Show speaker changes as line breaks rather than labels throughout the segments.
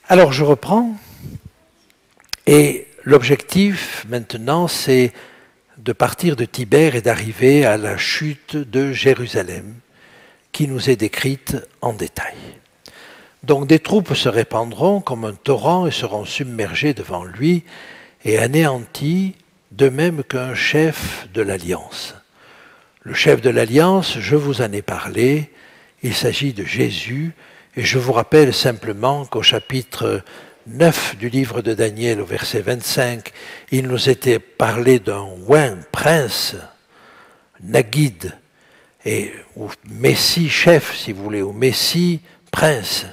Alors je reprends, et l'objectif maintenant c'est de partir de Tibère et d'arriver à la chute de Jérusalem, qui nous est décrite en détail. Donc des troupes se répandront comme un torrent et seront submergées devant lui et anéanties, de même qu'un chef de l'Alliance. Le chef de l'Alliance, je vous en ai parlé, il s'agit de Jésus, et je vous rappelle simplement qu'au chapitre 9 du livre de Daniel, au verset 25, il nous était parlé d'un oint, prince, Nagid, ou Messie chef, si vous voulez, ou Messie prince,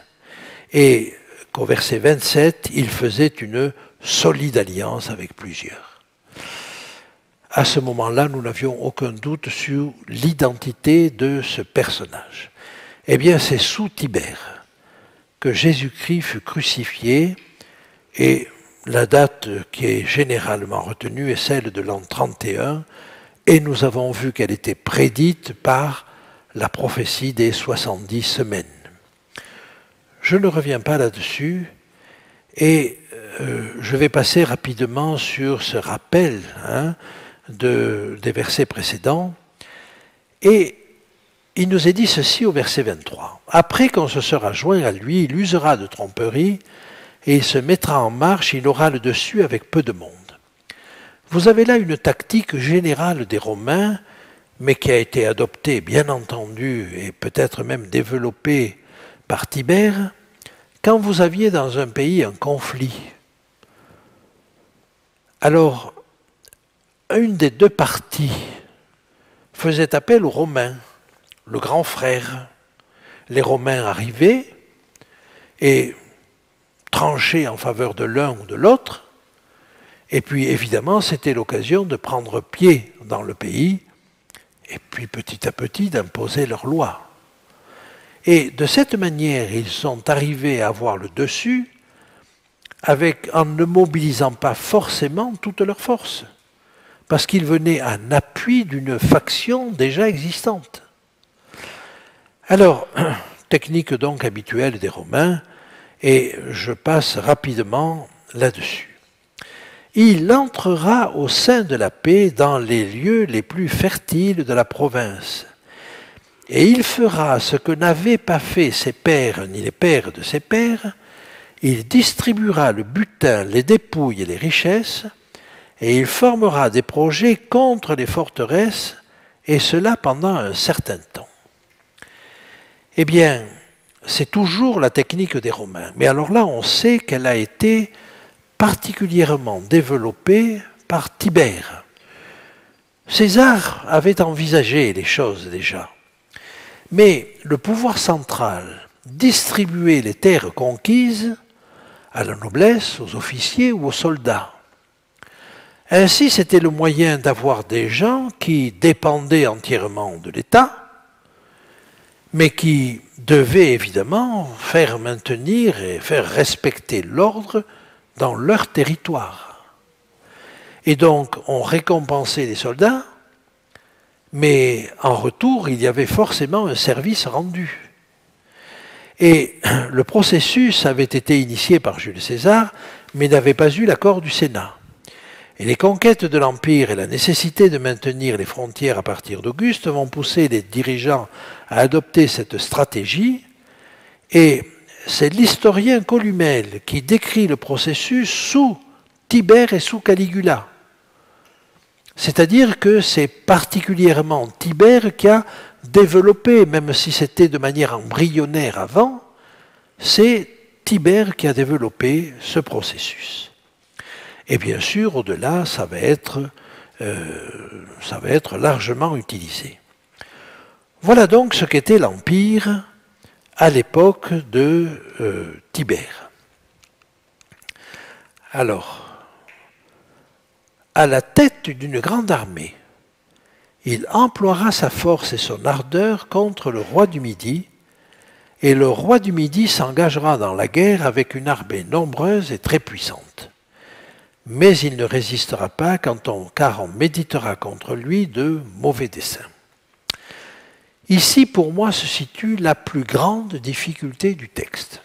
et qu'au verset 27, il faisait une solide alliance avec plusieurs. À ce moment-là, nous n'avions aucun doute sur l'identité de ce personnage. Eh bien, c'est sous Tibère que Jésus-Christ fut crucifié, et la date qui est généralement retenue est celle de l'an 31, et nous avons vu qu'elle était prédite par la prophétie des 70 semaines. Je ne reviens pas là-dessus, et je vais passer rapidement sur ce rappel des versets précédents. Et il nous est dit ceci au verset 23. « Après qu'on se sera joint à lui, il usera de tromperie, et il se mettra en marche, il aura le dessus avec peu de monde. » Vous avez là une tactique générale des Romains, mais qui a été adoptée, bien entendu, et peut-être même développée par Tibère, quand vous aviez dans un pays un conflit. Alors, une des deux parties faisait appel aux Romains, le grand frère. Les Romains arrivaient et tranchaient en faveur de l'un ou de l'autre, et puis évidemment c'était l'occasion de prendre pied dans le pays, et puis petit à petit d'imposer leurs lois. Et de cette manière, ils sont arrivés à avoir le dessus en ne mobilisant pas forcément toute leur force, parce qu'ils venaient en appui d'une faction déjà existante. Alors, technique donc habituelle des Romains, et je passe rapidement là-dessus. Il entrera au sein de la paix dans les lieux les plus fertiles de la province. Et il fera ce que n'avaient pas fait ses pères ni les pères de ses pères, il distribuera le butin, les dépouilles et les richesses, et il formera des projets contre les forteresses, et cela pendant un certain temps. Eh bien, c'est toujours la technique des Romains, mais alors là on sait qu'elle a été particulièrement développée par Tibère. César avait envisagé les choses déjà. Mais le pouvoir central distribuait les terres conquises à la noblesse, aux officiers ou aux soldats. Ainsi, c'était le moyen d'avoir des gens qui dépendaient entièrement de l'État, mais qui devaient évidemment faire maintenir et faire respecter l'ordre dans leur territoire. Et donc, on récompensait les soldats, mais en retour, il y avait forcément un service rendu. Et le processus avait été initié par Jules César, mais n'avait pas eu l'accord du Sénat. Et les conquêtes de l'Empire et la nécessité de maintenir les frontières à partir d'Auguste vont pousser les dirigeants à adopter cette stratégie. Et c'est l'historien Columelle qui décrit le processus sous Tibère et sous Caligula. C'est-à-dire que c'est particulièrement Tibère qui a développé, même si c'était de manière embryonnaire avant, c'est Tibère qui a développé ce processus. Et bien sûr, au-delà, ça va être largement utilisé. Voilà donc ce qu'était l'Empire à l'époque de Tibère. Alors, à la tête d'une grande armée, il emploiera sa force et son ardeur contre le roi du Midi, et le roi du Midi s'engagera dans la guerre avec une armée nombreuse et très puissante. Mais il ne résistera pas car on méditera contre lui de mauvais desseins. Ici, pour moi, se situe la plus grande difficulté du texte.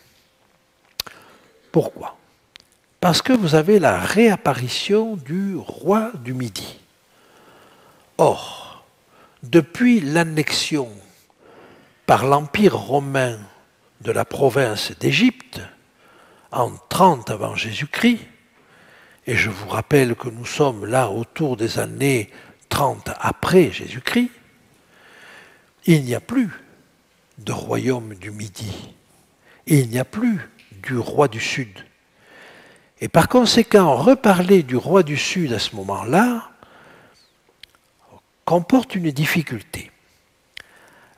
Pourquoi? Parce que vous avez la réapparition du roi du Midi. Or, depuis l'annexion par l'Empire romain de la province d'Égypte, en 30 avant Jésus-Christ, et je vous rappelle que nous sommes là autour des années 30 après Jésus-Christ, il n'y a plus de royaume du Midi. Il n'y a plus du roi du Sud. Et par conséquent, reparler du roi du Sud à ce moment-là comporte une difficulté.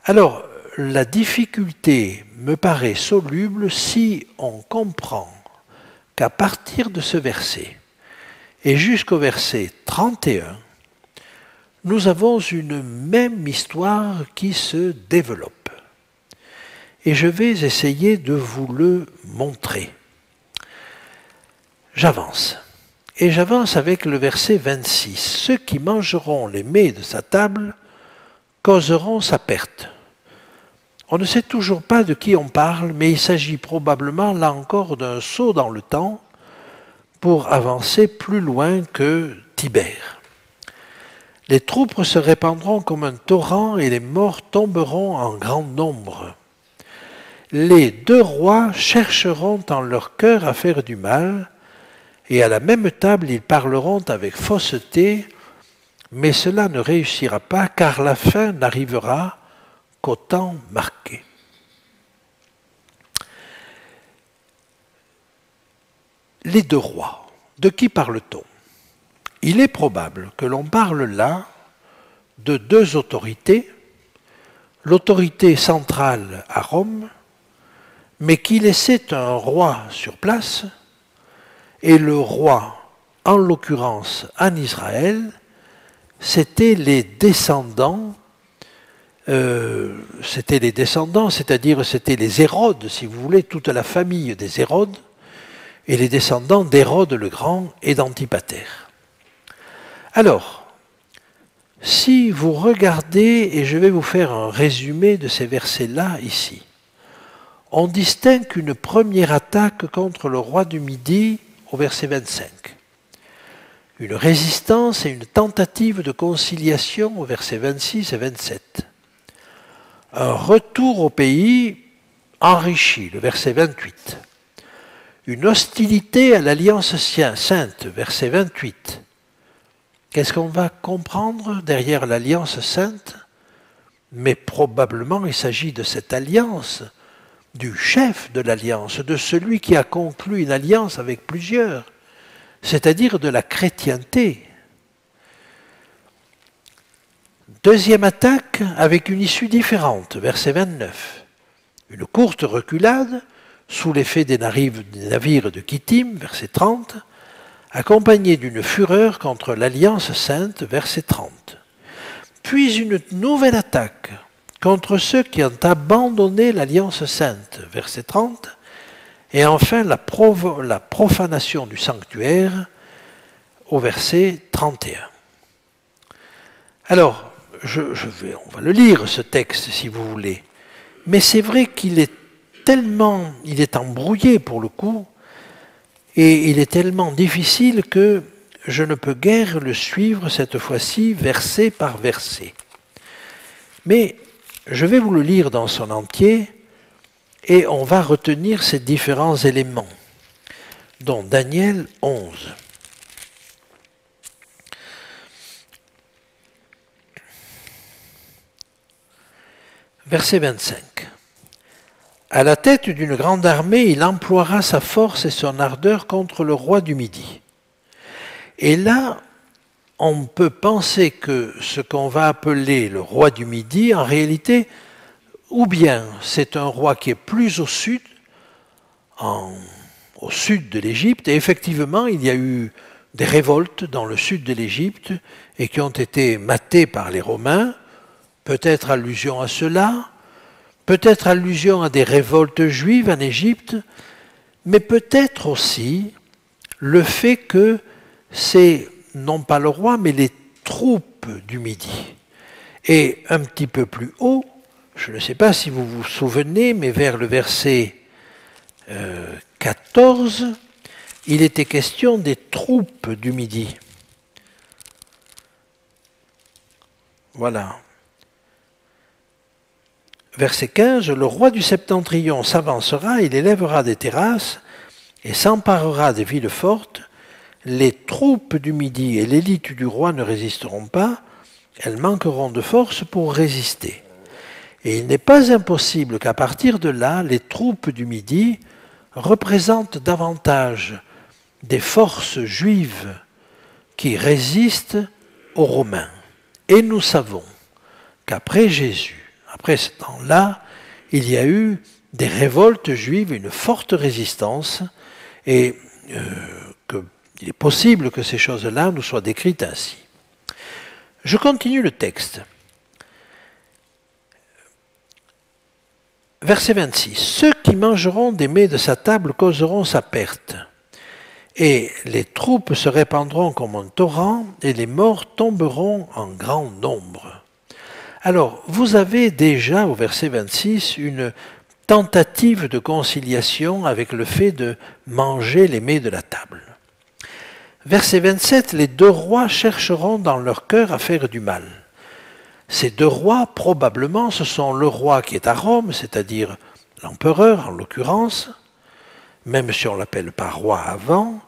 Alors, la difficulté me paraît soluble si on comprend qu'à partir de ce verset et jusqu'au verset 31, nous avons une même histoire qui se développe. Et je vais essayer de vous le montrer. J'avance. Et j'avance avec le verset 26. Ceux qui mangeront les mets de sa table causeront sa perte. On ne sait toujours pas de qui on parle, mais il s'agit probablement, là encore, d'un saut dans le temps pour avancer plus loin que Tibère. Les troupes se répandront comme un torrent et les morts tomberont en grand nombre. Les deux rois chercheront en leur cœur à faire du mal, et à la même table ils parleront avec fausseté, mais cela ne réussira pas, car la fin n'arrivera qu'au temps marqué. Les deux rois, de qui parle-t-on? Il est probable que l'on parle là de deux autorités, l'autorité centrale à Rome, mais qui laissait un roi sur place, et le roi, en l'occurrence en Israël, c'étaient les descendants, c'est-à-dire c'était les Hérodes, si vous voulez, toute la famille des Hérodes, et les descendants d'Hérode le Grand et d'Antipater. Alors, si vous regardez, et je vais vous faire un résumé de ces versets-là ici, on distingue une première attaque contre le roi du Midi au verset 25. Une résistance et une tentative de conciliation au verset 26 et 27. Un retour au pays enrichi, le verset 28. Une hostilité à l'alliance sainte, verset 28. Qu'est-ce qu'on va comprendre derrière l'alliance sainte? Mais probablement il s'agit de cette alliance, du chef de l'alliance, de celui qui a conclu une alliance avec plusieurs, c'est-à-dire de la chrétienté. Deuxième attaque avec une issue différente, verset 29. Une courte reculade sous l'effet des navires de Kittim, verset 30, accompagnée d'une fureur contre l'alliance sainte, verset 30. Puis une nouvelle attaque contre ceux qui ont abandonné l'alliance sainte, verset 30, et enfin la profanation du sanctuaire au verset 31. Alors, on va le lire ce texte si vous voulez, mais c'est vrai qu'il est il est embrouillé pour le coup, et il est tellement difficile que je ne peux guère le suivre cette fois-ci verset par verset. Mais je vais vous le lire dans son entier et on va retenir ces différents éléments, dont Daniel 11. Verset 25. À la tête d'une grande armée, il emploiera sa force et son ardeur contre le roi du Midi. Et là, on peut penser que ce qu'on va appeler le roi du Midi, en réalité, ou bien c'est un roi qui est plus au sud de l'Égypte, et effectivement, il y a eu des révoltes dans le sud de l'Égypte et qui ont été matées par les Romains, peut-être allusion à cela, peut-être allusion à des révoltes juives en Égypte, mais peut-être aussi le fait que c'est non pas le roi, mais les troupes du Midi. Et un petit peu plus haut, je ne sais pas si vous vous souvenez, mais vers le verset 14, il était question des troupes du Midi. Voilà. Verset 15, le roi du septentrion s'avancera, il élèvera des terrasses et s'emparera des villes fortes. Les troupes du Midi et l'élite du roi ne résisteront pas, elles manqueront de force pour résister. Et il n'est pas impossible qu'à partir de là, les troupes du Midi représentent davantage des forces juives qui résistent aux Romains. Et nous savons qu'après Jésus, après ce temps-là, il y a eu des révoltes juives, une forte résistance, et qu'il est possible que ces choses-là nous soient décrites ainsi. Je continue le texte. Verset 26. Ceux qui mangeront des mets de sa table causeront sa perte. Et les troupes se répandront comme un torrent, et les morts tomberont en grand nombre. Alors, vous avez déjà au verset 26 une tentative de conciliation avec le fait de manger les mets de la table. Verset 27, les deux rois chercheront dans leur cœur à faire du mal. Ces deux rois, probablement, ce sont le roi qui est à Rome, c'est-à-dire l'empereur en l'occurrence, même si on ne l'appelle pas roi avant,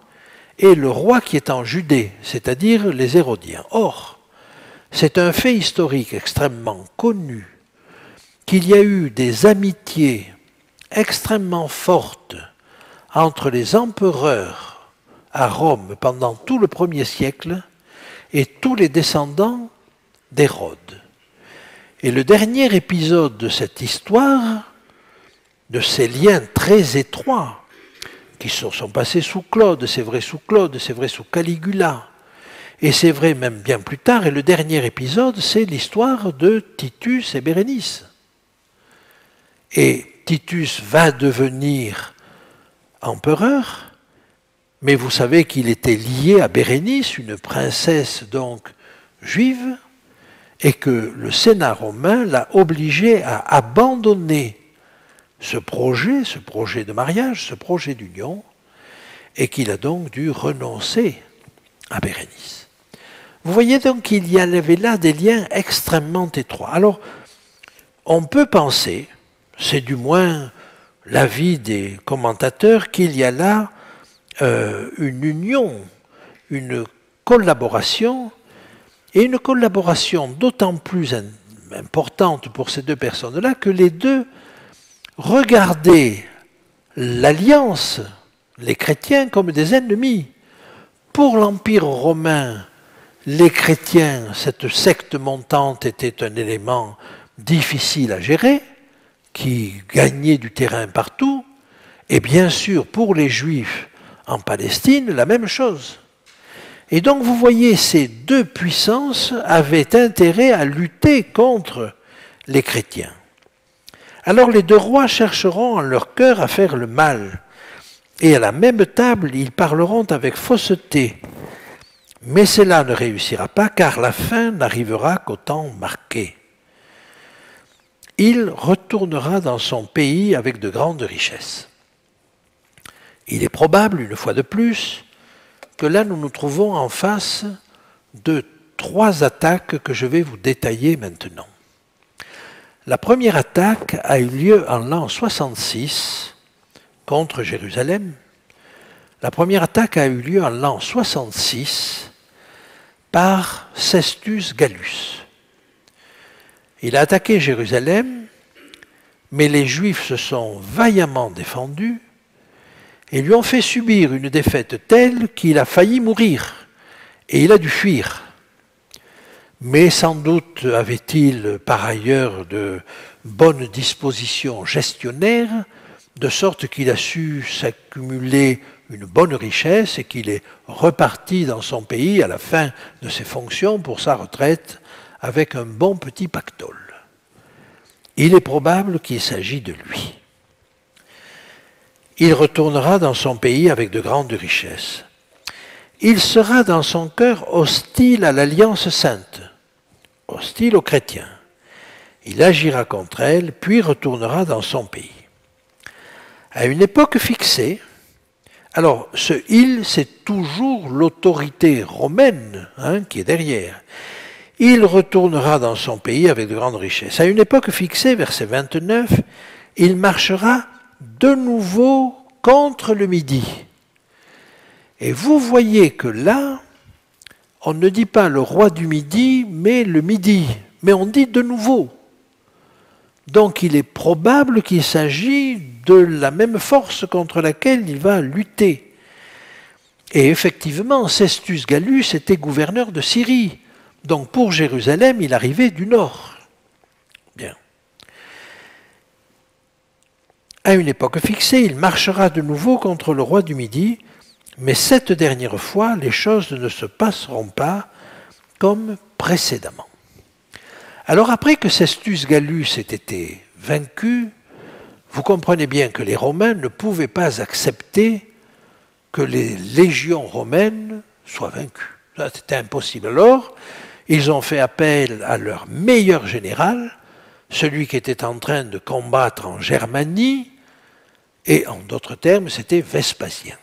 et le roi qui est en Judée, c'est-à-dire les Hérodiens. Or, c'est un fait historique extrêmement connu qu'il y a eu des amitiés extrêmement fortes entre les empereurs à Rome pendant tout le 1er siècle et tous les descendants d'Hérode. Et le dernier épisode de cette histoire, de ces liens très étroits, qui sont passés sous Claude, c'est vrai sous Claude, c'est vrai sous Caligula, et c'est vrai même bien plus tard, et le dernier épisode, c'est l'histoire de Titus et Bérénice. Et Titus va devenir empereur, mais vous savez qu'il était lié à Bérénice, une princesse donc juive, et que le Sénat romain l'a obligé à abandonner ce projet de mariage, ce projet d'union, et qu'il a donc dû renoncer à Bérénice. Vous voyez donc qu'il y avait là des liens extrêmement étroits. Alors, on peut penser, c'est du moins l'avis des commentateurs, qu'il y a là une union, une collaboration, et une collaboration d'autant plus importante pour ces deux personnes-là que les deux regardaient l'alliance, les chrétiens, comme des ennemis. Pour l'Empire romain, les chrétiens, cette secte montante était un élément difficile à gérer, qui gagnait du terrain partout, et bien sûr pour les Juifs en Palestine, la même chose. Et donc vous voyez, ces deux puissances avaient intérêt à lutter contre les chrétiens. Alors les deux rois chercheront en leur cœur à faire le mal, et à la même table ils parleront avec fausseté. Mais cela ne réussira pas, car la fin n'arrivera qu'au temps marqué. Il retournera dans son pays avec de grandes richesses. Il est probable, une fois de plus, que là nous nous trouvons en face de 3 attaques que je vais vous détailler maintenant. La première attaque a eu lieu en l'an 66 contre Jérusalem. La première attaque a eu lieu en l'an 66 par Cestius Gallus. Il a attaqué Jérusalem, mais les Juifs se sont vaillamment défendus et lui ont fait subir une défaite telle qu'il a failli mourir, et il a dû fuir. Mais sans doute avait-il par ailleurs de bonnes dispositions gestionnaires, de sorte qu'il a su s'accumuler une bonne richesse et qu'il est reparti dans son pays à la fin de ses fonctions pour sa retraite avec un bon petit pactole. Il est probable qu'il s'agit de lui. Il retournera dans son pays avec de grandes richesses. Il sera dans son cœur hostile à l'Alliance sainte, hostile aux chrétiens. Il agira contre elle, puis retournera dans son pays. À une époque fixée, Alors, ce « il », c'est toujours l'autorité romaine qui est derrière. Il retournera dans son pays avec de grandes richesses. À une époque fixée, verset 29, il marchera de nouveau contre le Midi. Et vous voyez que là, on ne dit pas le roi du Midi, mais le Midi. Mais on dit de nouveau. Donc il est probable qu'il s'agit de la même force contre laquelle il va lutter. Et effectivement, Cestius Gallus était gouverneur de Syrie. Donc pour Jérusalem, il arrivait du nord. Bien. À une époque fixée, il marchera de nouveau contre le roi du Midi, mais cette dernière fois, les choses ne se passeront pas comme précédemment. Alors après que Cestius Gallus ait été vaincu, vous comprenez bien que les Romains ne pouvaient pas accepter que les légions romaines soient vaincues. Ça, c'était impossible. Alors, ils ont fait appel à leur meilleur général, celui qui était en train de combattre en Germanie, et en d'autres termes, c'était Vespasien.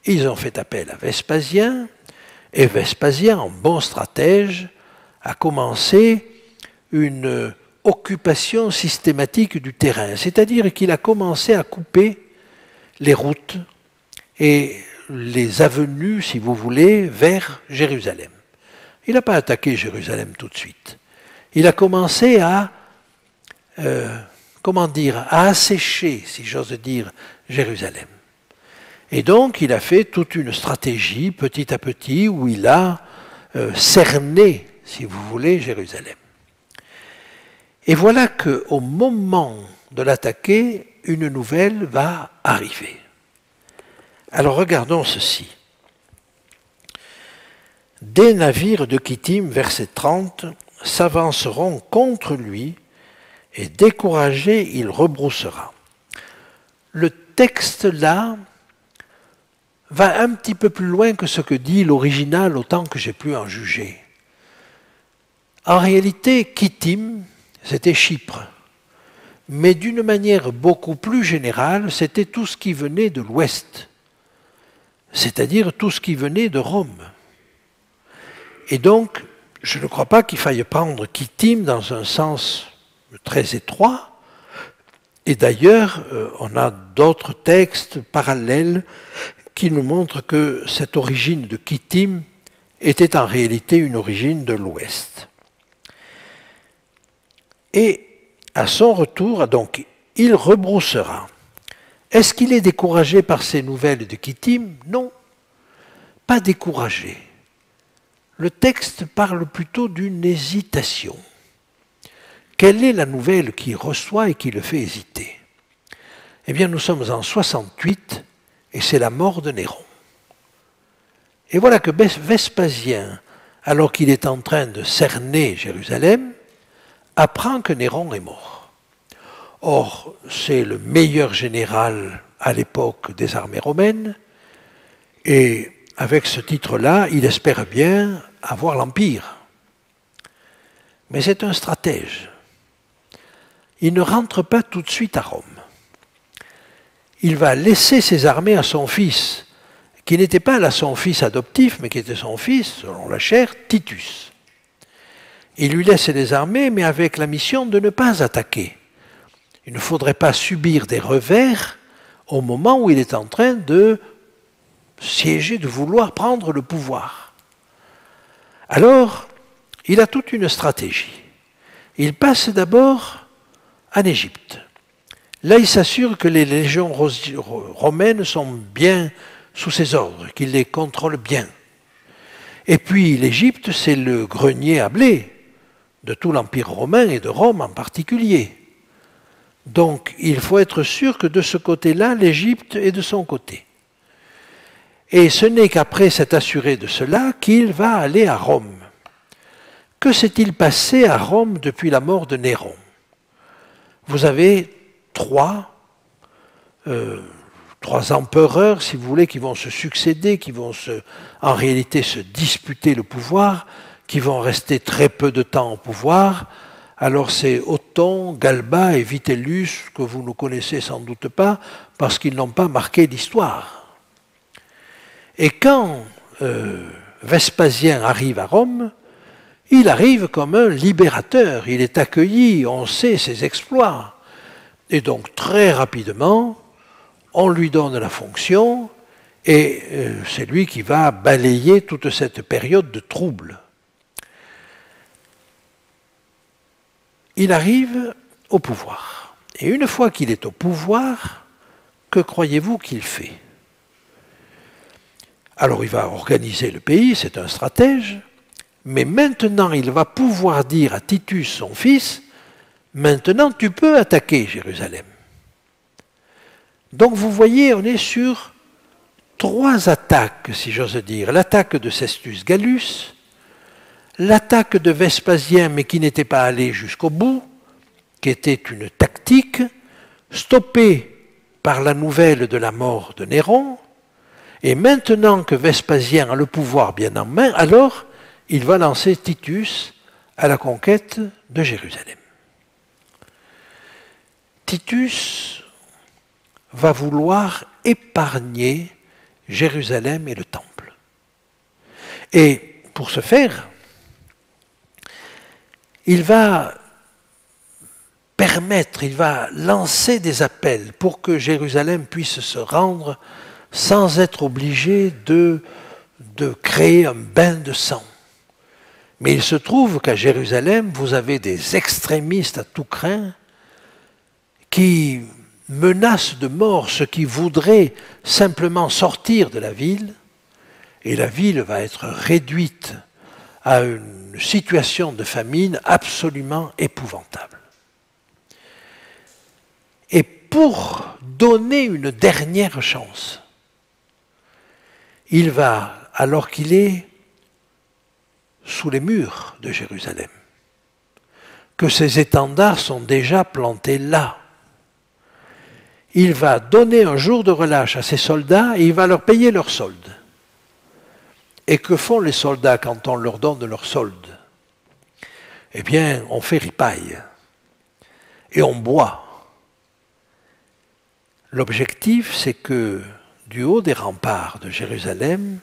Ils ont fait appel à Vespasien, et Vespasien, en bon stratège, a commencé une occupation systématique du terrain, c'est-à-dire qu'il a commencé à couper les routes et les avenues, si vous voulez, vers Jérusalem. Il n'a pas attaqué Jérusalem tout de suite. Il a commencé à, à assécher, si j'ose dire, Jérusalem. Et donc, il a fait toute une stratégie, petit à petit, où il a cerné, si vous voulez, Jérusalem. Et voilà qu'au moment de l'attaquer, une nouvelle va arriver. Alors regardons ceci. Des navires de Kittim, verset 30, s'avanceront contre lui, et découragé, il rebroussera. Le texte là va un petit peu plus loin que ce que dit l'original, autant que j'ai pu en juger. En réalité, Kittim, c'était Chypre. Mais d'une manière beaucoup plus générale, c'était tout ce qui venait de l'Ouest, c'est-à-dire tout ce qui venait de Rome. Et donc, je ne crois pas qu'il faille prendre Kittim dans un sens très étroit. Et d'ailleurs, on a d'autres textes parallèles qui nous montrent que cette origine de Kittim était en réalité une origine de l'Ouest. Et à son retour, donc, il rebroussera. Est-ce qu'il est découragé par ces nouvelles de Kittim? Non, pas découragé. Le texte parle plutôt d'une hésitation. Quelle est la nouvelle qu'il reçoit et qui le fait hésiter? Eh bien, nous sommes en 68 et c'est la mort de Néron. Et voilà que Vespasien, alors qu'il est en train de cerner Jérusalem, apprend que Néron est mort. Or, c'est le meilleur général à l'époque des armées romaines, et avec ce titre-là, il espère bien avoir l'Empire. Mais c'est un stratège. Il ne rentre pas tout de suite à Rome. Il va laisser ses armées à son fils, qui n'était pas là son fils adoptif, mais qui était son fils, selon la chair, Titus. Il lui laisse les armées, mais avec la mission de ne pas attaquer. Il ne faudrait pas subir des revers au moment où il est en train de siéger, de vouloir prendre le pouvoir. Alors, il a toute une stratégie. Il passe d'abord en Égypte. Là, il s'assure que les légions romaines sont bien sous ses ordres, qu'il les contrôle bien. Et puis, l'Égypte, c'est le grenier à blé de tout l'Empire romain et de Rome en particulier. Donc, il faut être sûr que de ce côté-là, l'Égypte est de son côté. Et ce n'est qu'après s'être assuré de cela qu'il va aller à Rome. Que s'est-il passé à Rome depuis la mort de Néron? Vous avez trois empereurs, si vous voulez, qui vont se succéder, qui vont en réalité se disputer le pouvoir, qui vont rester très peu de temps au pouvoir, Alors c'est Othon, Galba et Vitellius, que vous ne connaissez sans doute pas, parce qu'ils n'ont pas marqué l'histoire. Et quand Vespasien arrive à Rome, il arrive comme un libérateur, il est accueilli, on sait ses exploits. Et donc très rapidement, on lui donne la fonction, et c'est lui qui va balayer toute cette période de trouble. Il arrive au pouvoir. Et une fois qu'il est au pouvoir, que croyez-vous qu'il fait? Alors il va organiser le pays, c'est un stratège, mais maintenant il va pouvoir dire à Titus, son fils, maintenant tu peux attaquer Jérusalem. Donc vous voyez, on est sur 3 attaques, si j'ose dire. L'attaque de Cestius Gallus, l'attaque de Vespasien, mais qui n'était pas allé jusqu'au bout, qui était une tactique, stoppée par la nouvelle de la mort de Néron, et maintenant que Vespasien a le pouvoir bien en main, alors il va lancer Titus à la conquête de Jérusalem. Titus va vouloir épargner Jérusalem et le temple. Et pour ce faire, il va il va lancer des appels pour que Jérusalem puisse se rendre sans être obligé de créer un bain de sang. Mais il se trouve qu'à Jérusalem, vous avez des extrémistes à tout crin qui menacent de mort ceux qui voudraient simplement sortir de la ville, et la ville va être réduite à une situation de famine absolument épouvantable. Et pour donner une dernière chance, il va, alors qu'il est sous les murs de Jérusalem, que ses étendards sont déjà plantés là, il va donner un jour de relâche à ses soldats et il va leur payer leur solde. Et que font les soldats quand on leur donne leur solde? Eh bien, on fait ripaille et on boit. L'objectif, c'est que du haut des remparts de Jérusalem,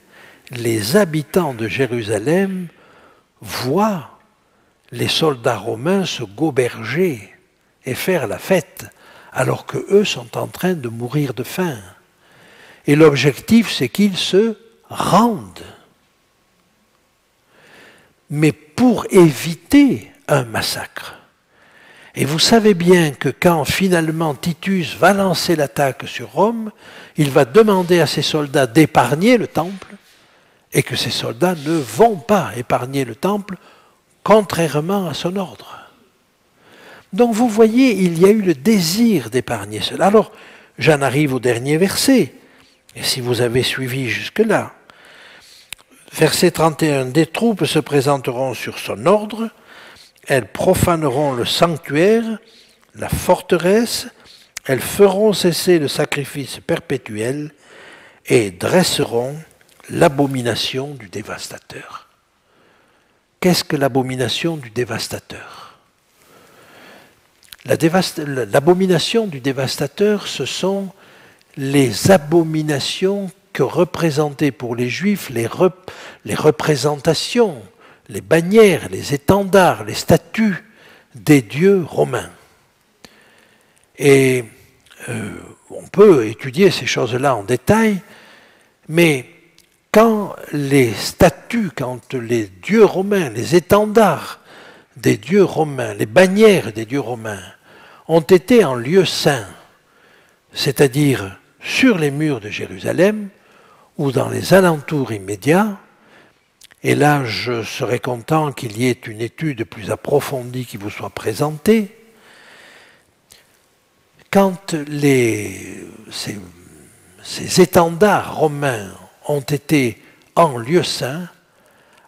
les habitants de Jérusalem voient les soldats romains se goberger et faire la fête, alors qu'eux sont en train de mourir de faim. Et l'objectif, c'est qu'ils se rendent. Mais pour éviter un massacre. Et vous savez bien que quand finalement Titus va lancer l'attaque sur Rome, il va demander à ses soldats d'épargner le temple, et que ces soldats ne vont pas épargner le temple, contrairement à son ordre. Donc vous voyez, il y a eu le désir d'épargner cela. Alors, j'en arrive au dernier verset, et si vous avez suivi jusque-là, verset 31, « Des troupes se présenteront sur son ordre, elles profaneront le sanctuaire, la forteresse, elles feront cesser le sacrifice perpétuel et dresseront l'abomination du dévastateur. » Qu'est-ce que l'abomination du dévastateur? L'abomination du dévastateur, ce sont les abominations que représentaient pour les Juifs les représentations, les bannières, les étendards, les statues des dieux romains. Et on peut étudier ces choses-là en détail, mais quand les statues, quand les dieux romains, les étendards des dieux romains, les bannières des dieux romains ont été en lieu saint, c'est-à-dire sur les murs de Jérusalem ou dans les alentours immédiats, et là je serais content qu'il y ait une étude plus approfondie qui vous soit présentée, quand ces étendards romains ont été en lieu saint,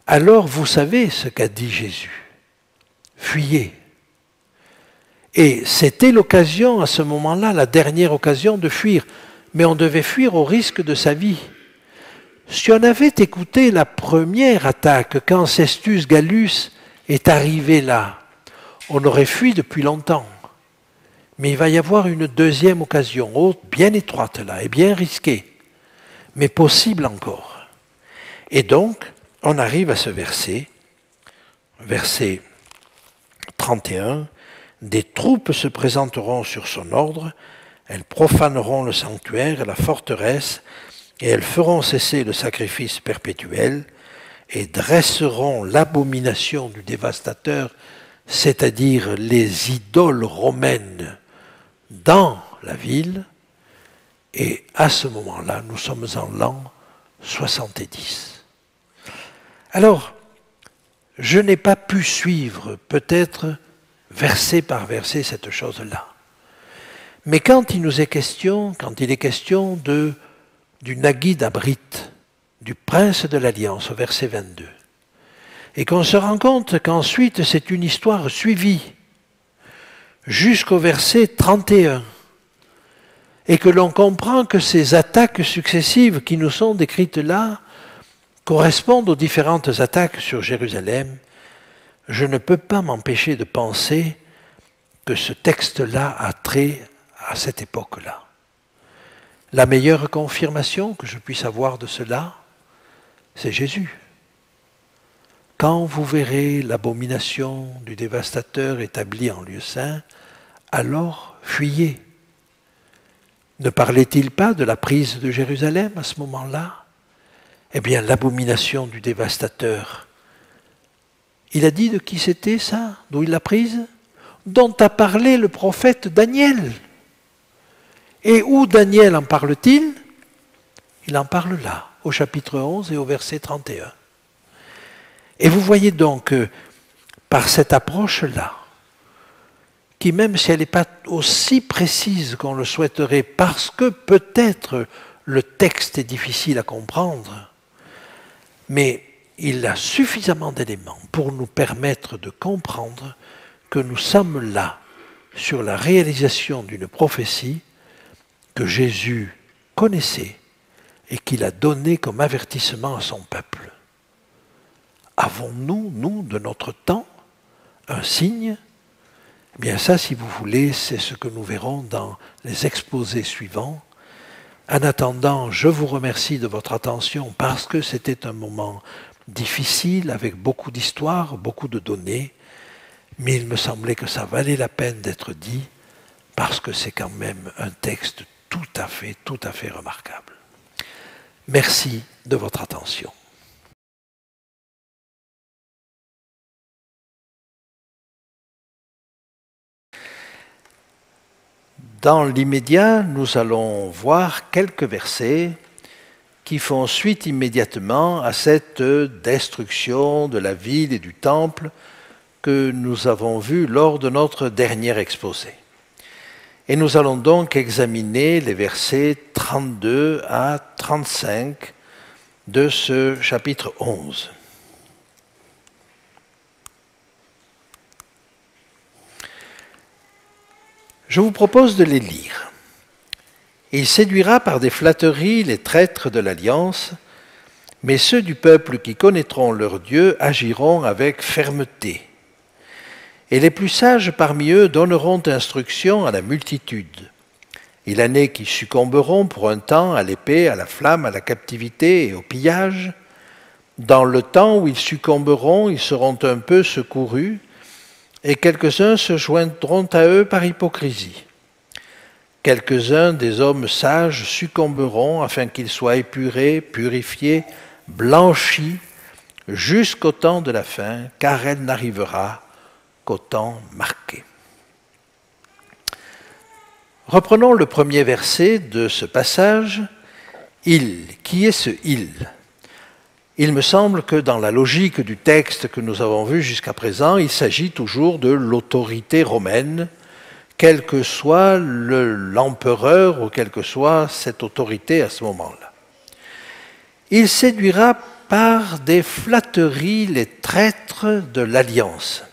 alors vous savez ce qu'a dit Jésus. Fuyez. Et c'était l'occasion, à ce moment-là, la dernière occasion de fuir. Mais on devait fuir au risque de sa vie. Si on avait écouté la première attaque, quand Cestius Gallus est arrivé là, on aurait fui depuis longtemps. Mais il va y avoir une deuxième occasion, bien étroite là, et bien risquée, mais possible encore. Et donc, on arrive à ce verset 31, « Des troupes se présenteront sur son ordre, elles profaneront le sanctuaire et la forteresse, et elles feront cesser le sacrifice perpétuel, et dresseront l'abomination du dévastateur, c'est-à-dire les idoles romaines, dans la ville. » Et à ce moment-là, nous sommes en l'an 70. Alors, je n'ai pas pu suivre, peut-être, verset par verset, cette chose-là. Mais quand il est question du Nagui d'Abrit, du prince de l'Alliance, au verset 22, et qu'on se rend compte qu'ensuite c'est une histoire suivie jusqu'au verset 31, et que l'on comprend que ces attaques successives qui nous sont décrites là correspondent aux différentes attaques sur Jérusalem, je ne peux pas m'empêcher de penser que ce texte-là a trait à cette époque-là. La meilleure confirmation que je puisse avoir de cela, c'est Jésus. Quand vous verrez l'abomination du dévastateur établie en lieu saint, alors fuyez. Ne parlait-il pas de la prise de Jérusalem à ce moment-là? Eh bien, l'abomination du dévastateur, il a dit de qui c'était ça, d'où il l'a prise? Dont a parlé le prophète Daniel. Et où Daniel en parle-t-il? Il en parle là, au chapitre 11 et au verset 31. Et vous voyez donc que par cette approche-là, qui même si elle n'est pas aussi précise qu'on le souhaiterait, parce que peut-être le texte est difficile à comprendre, mais il a suffisamment d'éléments pour nous permettre de comprendre que nous sommes là sur la réalisation d'une prophétie que Jésus connaissait et qu'il a donnée comme avertissement à son peuple. Avons-nous, nous, de notre temps, un signe? Eh bien ça, si vous voulez, c'est ce que nous verrons dans les exposés suivants. En attendant, je vous remercie de votre attention parce que c'était un moment difficile, avec beaucoup d'histoires, beaucoup de données, mais il me semblait que ça valait la peine d'être dit parce que c'est quand même un texte tout à fait remarquable. Merci de votre attention. Dans l'immédiat, nous allons voir quelques versets qui font suite immédiatement à cette destruction de la ville et du temple que nous avons vue lors de notre dernier exposé. Et nous allons donc examiner les versets 32 à 35 de ce chapitre 11. Je vous propose de les lire. « Il séduira par des flatteries les traîtres de l'Alliance, mais ceux du peuple qui connaîtront leur Dieu agiront avec fermeté. Et les plus sages parmi eux donneront instruction à la multitude. Il en est qui succomberont pour un temps à l'épée, à la flamme, à la captivité et au pillage. Dans le temps où ils succomberont, ils seront un peu secourus, et quelques-uns se joindront à eux par hypocrisie. Quelques-uns des hommes sages succomberont afin qu'ils soient épurés, purifiés, blanchis, jusqu'au temps de la fin, car elle n'arrivera qu'au temps marqué. » Reprenons le premier verset de ce passage. « Il », qui est ce « il » ? Il me semble que dans la logique du texte que nous avons vu jusqu'à présent, il s'agit toujours de l'autorité romaine, quel que soit l'empereur ou quelle que soit cette autorité à ce moment-là. Il séduira par des flatteries les traîtres de l'Alliance.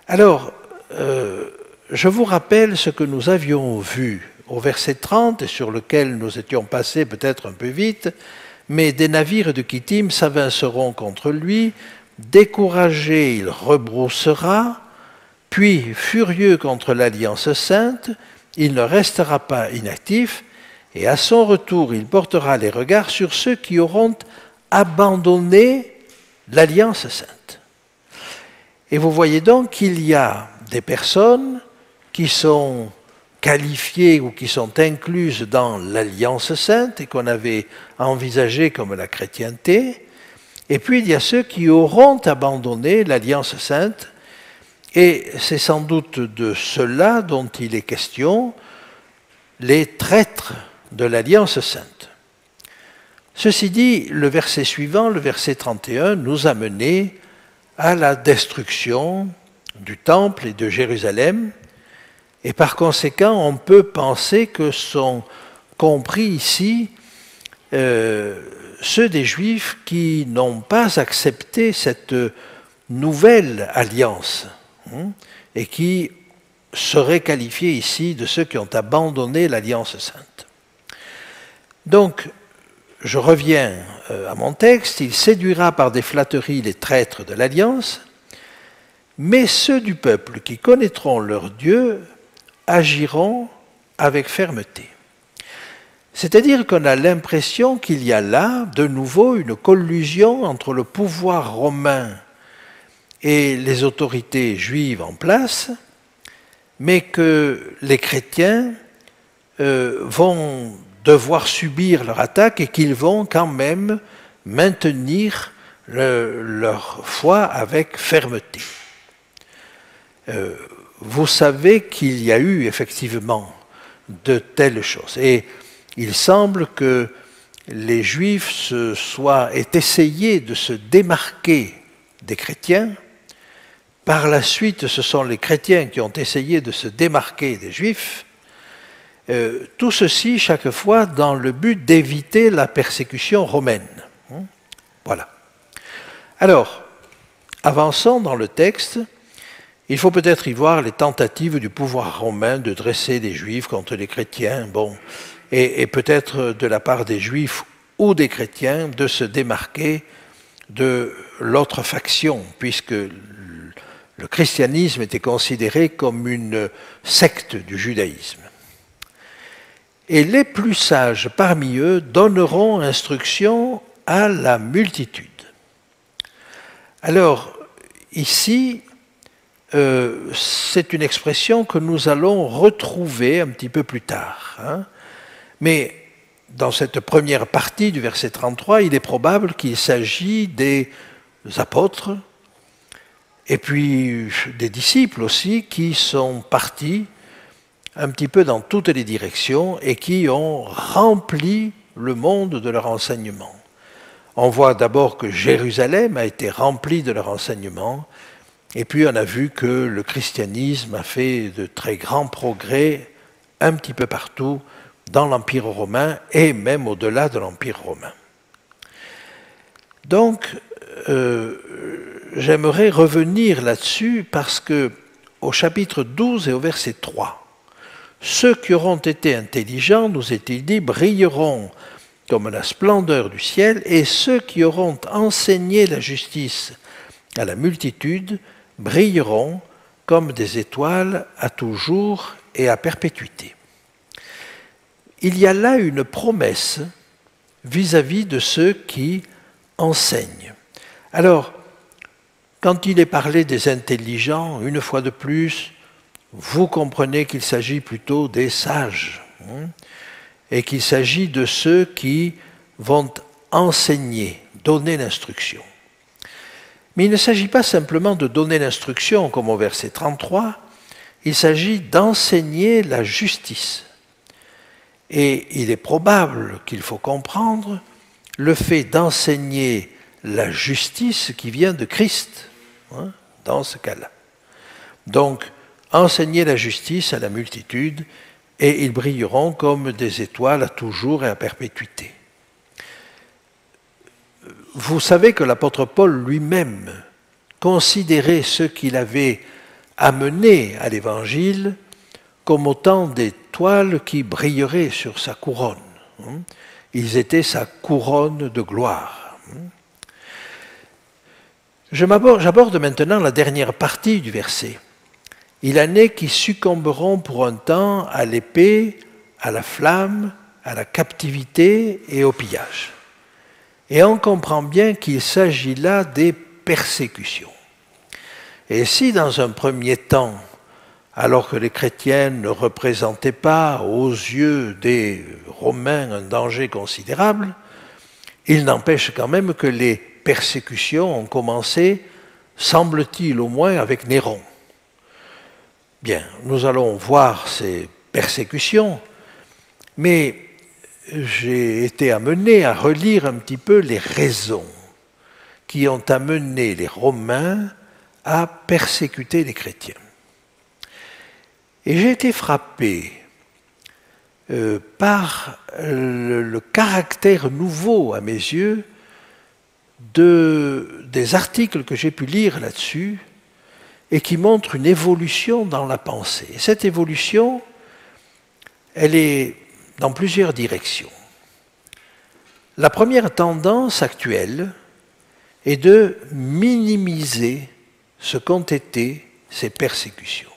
Alors, je vous rappelle ce que nous avions vu au verset 30 et sur lequel nous étions passés peut-être un peu vite, mais des navires de Kittim s'avanceront contre lui, découragé il rebroussera, Puis, furieux contre l'Alliance sainte, il ne restera pas inactif, et à son retour, il portera les regards sur ceux qui auront abandonné l'Alliance sainte. Et vous voyez donc qu'il y a des personnes qui sont qualifiées ou qui sont incluses dans l'Alliance sainte et qu'on avait envisagée comme la chrétienté, et puis il y a ceux qui auront abandonné l'Alliance sainte, et c'est sans doute de cela dont il est question, les traîtres de l'Alliance sainte. Ceci dit, le verset suivant, le verset 31, nous a menés à la destruction du Temple et de Jérusalem, et par conséquent, on peut penser que sont compris ici ceux des Juifs qui n'ont pas accepté cette nouvelle alliance et qui seraient qualifiés ici de ceux qui ont abandonné l'Alliance sainte. Donc, je reviens à mon texte, il séduira par des flatteries les traîtres de l'Alliance, mais ceux du peuple qui connaîtront leur Dieu agiront avec fermeté. C'est-à-dire qu'on a l'impression qu'il y a là, de nouveau, une collusion entre le pouvoir romain et les autorités juives en place, mais que les chrétiens vont devoir subir leur attaque et qu'ils vont quand même maintenir leur foi avec fermeté. Vous savez qu'il y a eu effectivement de telles choses. Et il semble que les Juifs aient essayé de se démarquer des chrétiens. Par la suite, ce sont les chrétiens qui ont essayé de se démarquer des Juifs. Tout ceci, chaque fois, dans le but d'éviter la persécution romaine. Voilà. Alors, avançons dans le texte. Il faut peut-être y voir les tentatives du pouvoir romain de dresser des Juifs contre les chrétiens, et peut-être de la part des Juifs ou des chrétiens de se démarquer de l'autre faction, puisque le christianisme était considéré comme une secte du judaïsme. Et les plus sages parmi eux donneront instruction à la multitude. Alors, ici, c'est une expression que nous allons retrouver un petit peu plus tard. Mais dans cette première partie du verset 33, il est probable qu'il s'agit des apôtres et puis des disciples aussi qui sont partis un petit peu dans toutes les directions et qui ont rempli le monde de leur enseignement. On voit d'abord que Jérusalem a été remplie de leur enseignement, et puis on a vu que le christianisme a fait de très grands progrès un petit peu partout dans l'Empire romain et même au-delà de l'Empire romain. Donc, j'aimerais revenir là-dessus parce que au chapitre 12 et au verset 3, ceux qui auront été intelligents, nous est-il dit, brilleront comme la splendeur du ciel, et ceux qui auront enseigné la justice à la multitude brilleront comme des étoiles à toujours et à perpétuité. Il y a là une promesse vis-à-vis de ceux qui enseignent. Alors, quand il est parlé des intelligents, une fois de plus, vous comprenez qu'il s'agit plutôt des sages, et qu'il s'agit de ceux qui vont enseigner, donner l'instruction. Mais il ne s'agit pas simplement de donner l'instruction, comme au verset 33, il s'agit d'enseigner la justice. Et il est probable qu'il faut comprendre le fait d'enseigner la justice qui vient de Christ, dans ce cas-là. Donc, enseigner la justice à la multitude, et ils brilleront comme des étoiles à toujours et à perpétuité. Vous savez que l'apôtre Paul lui-même considérait ceux qu'il avait amenés à l'Évangile comme autant d'étoiles qui brilleraient sur sa couronne. Ils étaient sa couronne de gloire. J'aborde maintenant la dernière partie du verset. il en est qui succomberont pour un temps à l'épée, à la flamme, à la captivité et au pillage. Et on comprend bien qu'il s'agit là des persécutions. Et si dans un premier temps, alors que les chrétiens ne représentaient pas aux yeux des Romains un danger considérable, il n'empêche quand même que les persécutions ont commencé, semble-t-il au moins, avec Néron. Bien, nous allons voir ces persécutions, mais j'ai été amené à relire un petit peu les raisons qui ont amené les Romains à persécuter les chrétiens. Et j'ai été frappé par le caractère nouveau, à mes yeux, des articles que j'ai pu lire là-dessus et qui montrent une évolution dans la pensée. Et cette évolution, elle est dans plusieurs directions. La première tendance actuelle est de minimiser ce qu'ont été ces persécutions.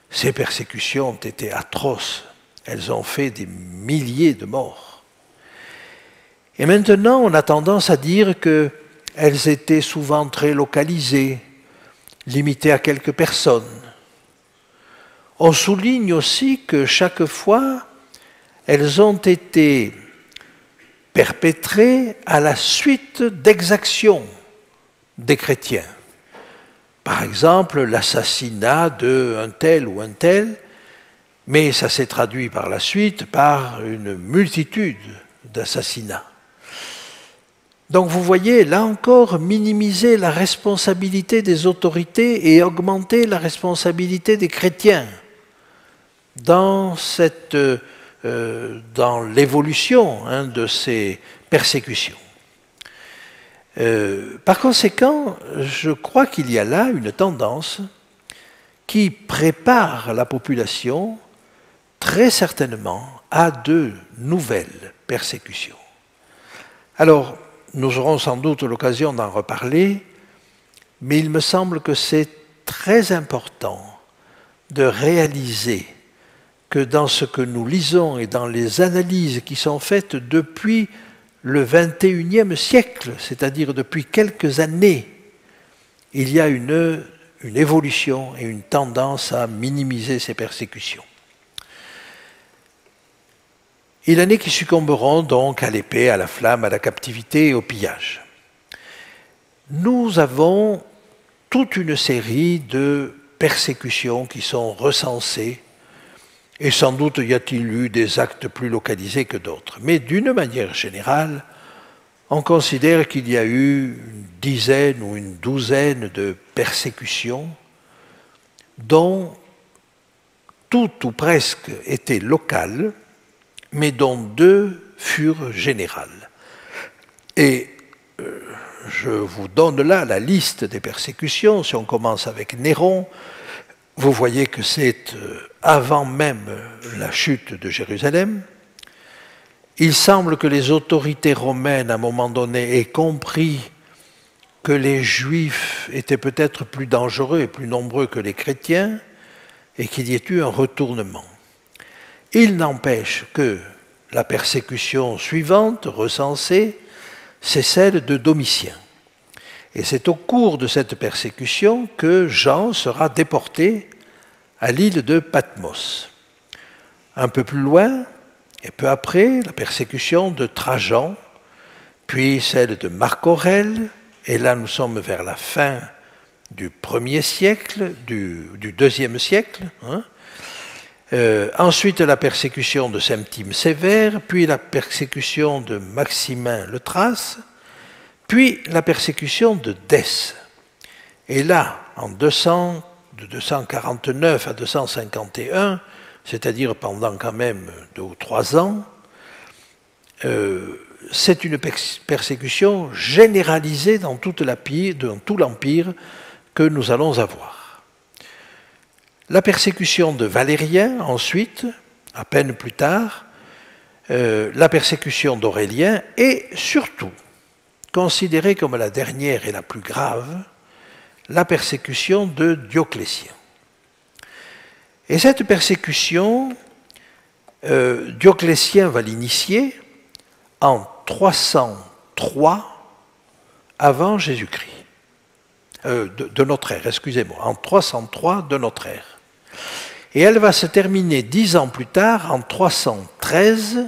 Ces persécutions ont été atroces. Elles ont fait des milliers de morts. Et maintenant, on a tendance à dire qu'elles étaient souvent très localisées, limitées à quelques personnes. On souligne aussi que chaque fois, elles ont été perpétrées à la suite d'exactions des chrétiens. Par exemple, l'assassinat d'un tel ou un tel, mais ça s'est traduit par la suite par une multitude d'assassinats. Donc vous voyez, là encore, minimiser la responsabilité des autorités et augmenter la responsabilité des chrétiens dans l'évolution de ces persécutions. Par conséquent, je crois qu'il y a là une tendance qui prépare la population très certainement à de nouvelles persécutions. Alors, nous aurons sans doute l'occasion d'en reparler, mais il me semble que c'est très important de réaliser que dans ce que nous lisons et dans les analyses qui sont faites depuis le XXIe siècle, c'est-à-dire depuis quelques années, il y a une évolution et une tendance à minimiser ces persécutions. Il en est qui succomberont donc à l'épée, à la flamme, à la captivité et au pillage. Nous avons toute une série de persécutions qui sont recensées, et sans doute y a-t-il eu des actes plus localisés que d'autres. Mais d'une manière générale, on considère qu'il y a eu une dizaine ou une douzaine de persécutions dont toutes ou presque étaient locales, mais dont deux furent générales. Et je vous donne là la liste des persécutions. Si on commence avec Néron, vous voyez que c'est avant même la chute de Jérusalem. Il semble que les autorités romaines, à un moment donné, aient compris que les Juifs étaient peut-être plus dangereux et plus nombreux que les chrétiens, et qu'il y ait eu un retournement. Il n'empêche que la persécution suivante, recensée, c'est celle de Domitien. Et c'est au cours de cette persécution que Jean sera déporté à l'île de Patmos. Un peu plus loin, et peu après, la persécution de Trajan, puis celle de Marc Aurèle, et là nous sommes vers la fin du 1er siècle, du 2e siècle, ensuite la persécution de Septime Sévère, puis la persécution de Maximin le Thrace, puis la persécution de Dèce. Et là, de 249 à 251, c'est-à-dire pendant quand même 2 ou 3 ans, c'est une persécution généralisée dans tout l'Empire que nous allons avoir. La persécution de Valérien, ensuite, à peine plus tard, la persécution d'Aurélien et surtout, considérée comme la dernière et la plus grave, la persécution de Dioclétien. Et cette persécution, Dioclétien va l'initier en 303 avant Jésus-Christ. De notre ère, excusez-moi, en 303 de notre ère. Et elle va se terminer 10 ans plus tard, en 313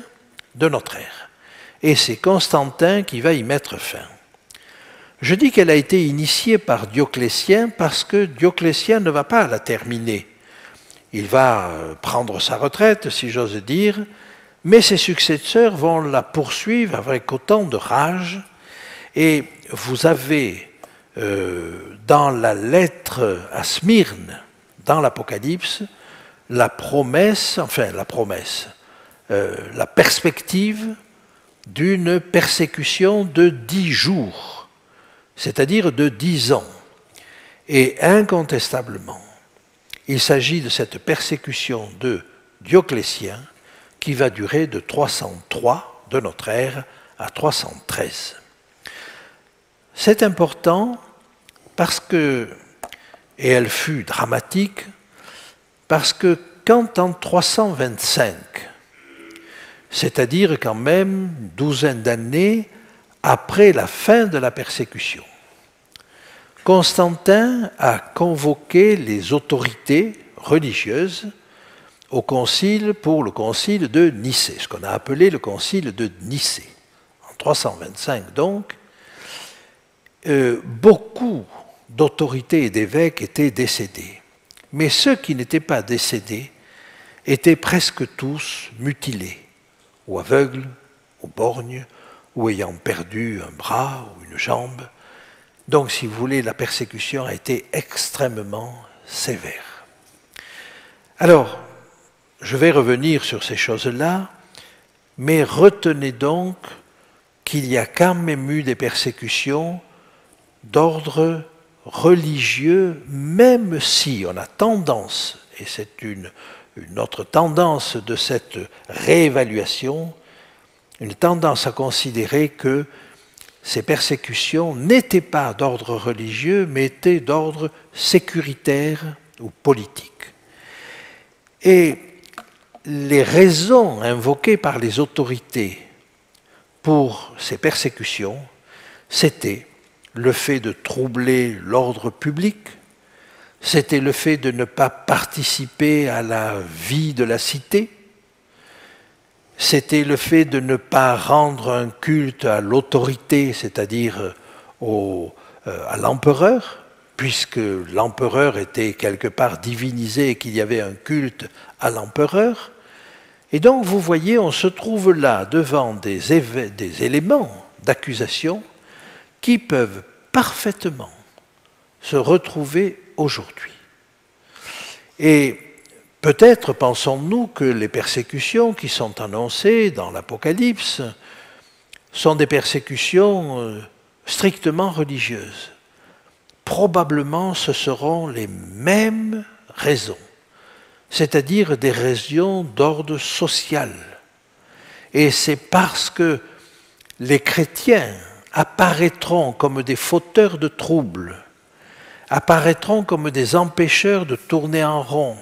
de notre ère. Et c'est Constantin qui va y mettre fin. Je dis qu'elle a été initiée par Dioclétien parce que Dioclétien ne va pas la terminer. Il va prendre sa retraite, si j'ose dire, mais ses successeurs vont la poursuivre avec autant de rage. Et vous avez dans la lettre à Smyrne, dans l'Apocalypse, la perspective d'une persécution de 10 jours, c'est-à-dire de 10 ans. Et incontestablement, il s'agit de cette persécution de Dioclétien qui va durer de 303 de notre ère à 313. C'est important parce que, et elle fut dramatique, parce que quand en 325, c'est-à-dire quand même une douzaine d'années après la fin de la persécution, Constantin a convoqué les autorités religieuses au concile pour le concile de Nicée, ce qu'on a appelé le concile de Nicée. En 325 donc, beaucoup d'autorités et d'évêques étaient décédés. Mais ceux qui n'étaient pas décédés étaient presque tous mutilés, ou aveugles, ou borgnes, ou ayant perdu un bras ou une jambe. Donc, si vous voulez, la persécution a été extrêmement sévère. Alors, je vais revenir sur ces choses-là, mais retenez donc qu'il y a quand même eu des persécutions d'ordre religieux, même si on a tendance, et c'est une autre tendance de cette réévaluation, une tendance à considérer que ces persécutions n'étaient pas d'ordre religieux, mais étaient d'ordre sécuritaire ou politique. Et les raisons invoquées par les autorités pour ces persécutions, c'était le fait de troubler l'ordre public, c'était le fait de ne pas participer à la vie de la cité, c'était le fait de ne pas rendre un culte à l'autorité, c'est-à-dire à l'empereur, puisque l'empereur était quelque part divinisé et qu'il y avait un culte à l'empereur. Et donc, vous voyez, on se trouve là devant des éléments d'accusation qui peuvent parfaitement se retrouver aujourd'hui. Et peut-être pensons-nous que les persécutions qui sont annoncées dans l'Apocalypse sont des persécutions strictement religieuses. Probablement ce seront les mêmes raisons, c'est-à-dire des raisons d'ordre social. Et c'est parce que les chrétiens apparaîtront comme des fauteurs de troubles, apparaîtront comme des empêcheurs de tourner en rond,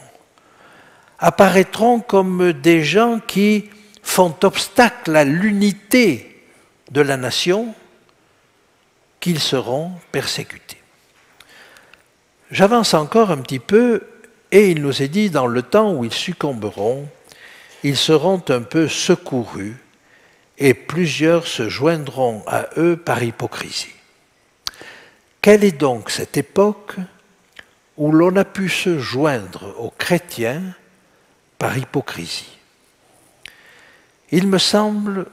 apparaîtront comme des gens qui font obstacle à l'unité de la nation, qu'ils seront persécutés. J'avance encore un petit peu, et il nous est dit, dans le temps où ils succomberont, ils seront un peu secourus, et plusieurs se joindront à eux par hypocrisie. Quelle est donc cette époque où l'on a pu se joindre aux chrétiens par hypocrisie? Il me semble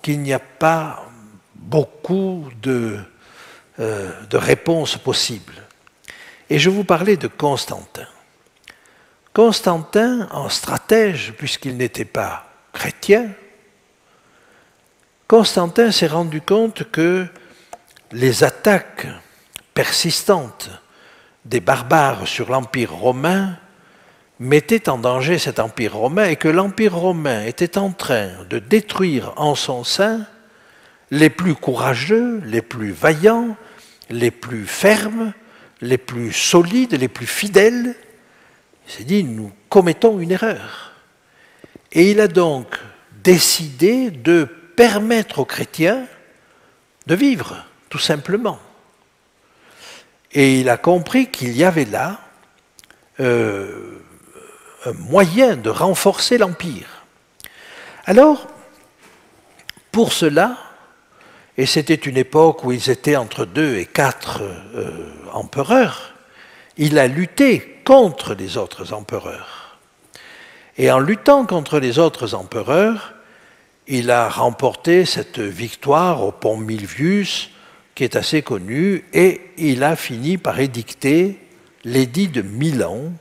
qu'il n'y a pas beaucoup de réponses possibles. Et je vous parlais de Constantin. Constantin, en stratège, puisqu'il n'était pas chrétien, Constantin s'est rendu compte que les attaques persistantes des barbares sur l'Empire romain mettaient en danger cet Empire romain et que l'Empire romain était en train de détruire en son sein les plus courageux, les plus vaillants, les plus fermes, les plus solides, les plus fidèles, Il s'est dit, nous commettons une erreur. Et il a donc décidé de permettre aux chrétiens de vivre, tout simplement. Et il a compris qu'il y avait là un moyen de renforcer l'Empire. Alors, pour cela, et c'était une époque où ils étaient entre 2 et 4 empereurs, il a lutté contre les autres empereurs. Et en luttant contre les autres empereurs, il a remporté cette victoire au pont Milvius, qui est assez connue, et il a fini par édicter l'édit de Milan.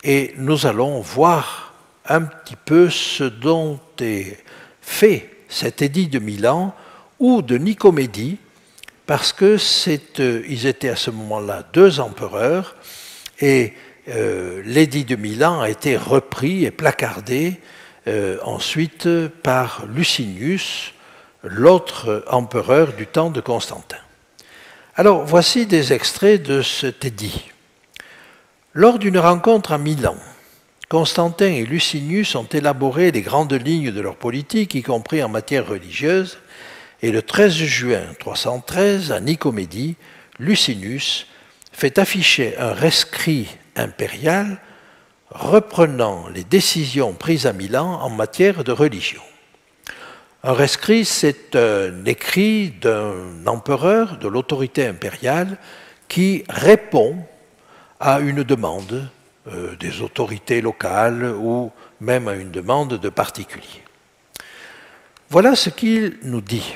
Et nous allons voir un petit peu ce dont est fait cet édit de Milan ou de Nicomédie, parce que ils étaient à ce moment-là 2 empereurs, et l'édit de Milan a été repris et placardé ensuite par Licinius, l'autre empereur du temps de Constantin. Alors, voici des extraits de cet édit. Lors d'une rencontre à Milan, Constantin et Licinius ont élaboré les grandes lignes de leur politique, y compris en matière religieuse, et le 13 juin 313, à Nicomédie, Licinius fait afficher un rescrit impérial reprenant les décisions prises à Milan en matière de religion. Un rescrit, c'est un écrit d'un empereur, de l'autorité impériale, qui répond à une demande des autorités locales ou même à une demande de particuliers. Voilà ce qu'il nous dit.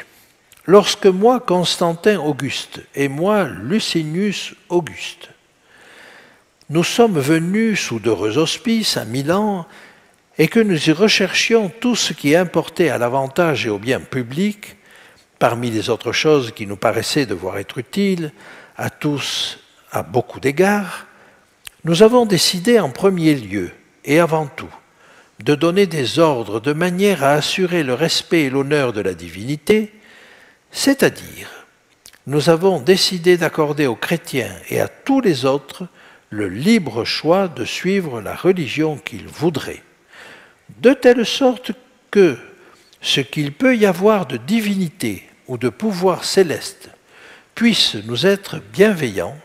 Lorsque moi, Constantin Auguste, et moi, Licinius Auguste, nous sommes venus sous d'heureux auspices à Milan et que nous y recherchions tout ce qui importait à l'avantage et au bien public, parmi les autres choses qui nous paraissaient devoir être utiles à tous à beaucoup d'égards, nous avons décidé en premier lieu et avant tout de donner des ordres de manière à assurer le respect et l'honneur de la divinité, c'est-à-dire nous avons décidé d'accorder aux chrétiens et à tous les autres le libre choix de suivre la religion qu'ils voudraient, de telle sorte que ce qu'il peut y avoir de divinité ou de pouvoir céleste puisse nous être bienveillant,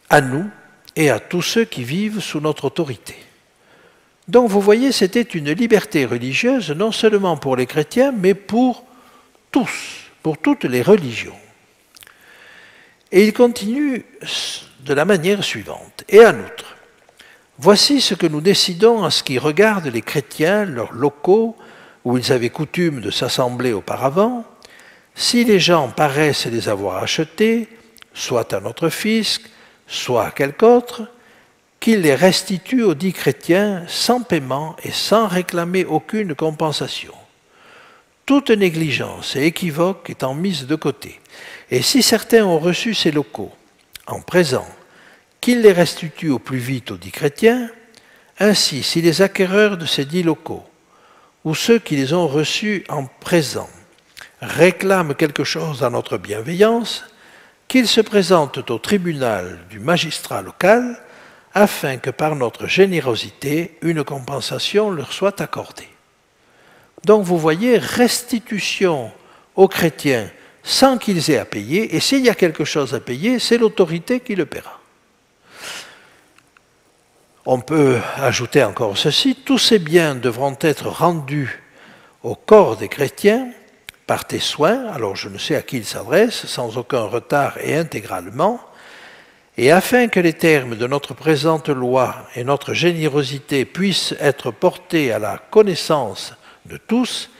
à nous et à tous ceux qui vivent sous notre autorité. Donc vous voyez, c'était une liberté religieuse non seulement pour les chrétiens, mais pour tous, pour toutes les religions. Et il continue de la manière suivante. Et en outre, voici ce que nous décidons en ce qui regarde les chrétiens, leurs locaux, où ils avaient coutume de s'assembler auparavant. Si les gens paraissent les avoir achetés, soit à notre fisc, soit à quelque autre, qu'ils les restituent aux dits chrétiens sans paiement et sans réclamer aucune compensation. Toute négligence et équivoque étant mise de côté. Et si certains ont reçu ces locaux en présent, qu'ils les restituent au plus vite aux dits chrétiens. Ainsi, si les acquéreurs de ces dits locaux ou ceux qui les ont reçus en présent réclament quelque chose à notre bienveillance, qu'ils se présentent au tribunal du magistrat local afin que par notre générosité, une compensation leur soit accordée. Donc vous voyez, restitution aux chrétiens sans qu'ils aient à payer, et s'il y a quelque chose à payer, c'est l'autorité qui le paiera. On peut ajouter encore ceci, tous ces biens devront être rendus au corps des chrétiens par tes soins, alors je ne sais à qui ils s'adressent, sans aucun retard et intégralement, et afin que les termes de notre présente loi et notre générosité puissent être portés à la connaissance de tous,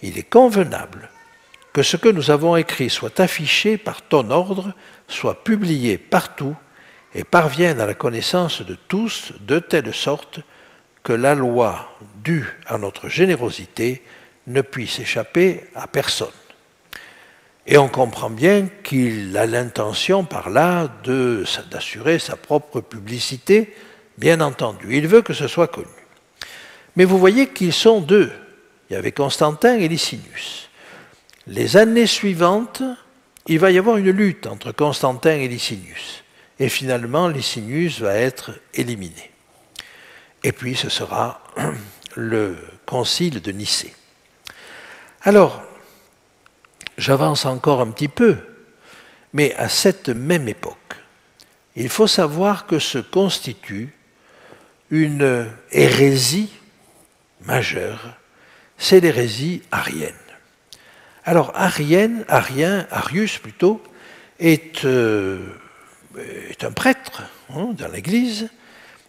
il est convenable que ce que nous avons écrit soit affiché par ton ordre, soit publié partout et parvienne à la connaissance de tous de telle sorte que la loi due à notre générosité ne puisse échapper à personne. Et on comprend bien qu'il a l'intention par là d'assurer sa propre publicité, bien entendu. Il veut que ce soit connu. Mais vous voyez qu'ils sont deux. Il y avait Constantin et Licinius. Les années suivantes, il va y avoir une lutte entre Constantin et Licinius. Et finalement, Licinius va être éliminé. et puis ce sera le concile de Nicée. Alors, j'avance encore un petit peu, mais à cette même époque, il faut savoir que se constitue une hérésie majeure, c'est l'hérésie arienne. Alors, Arius plutôt, est un prêtre dans l'Église,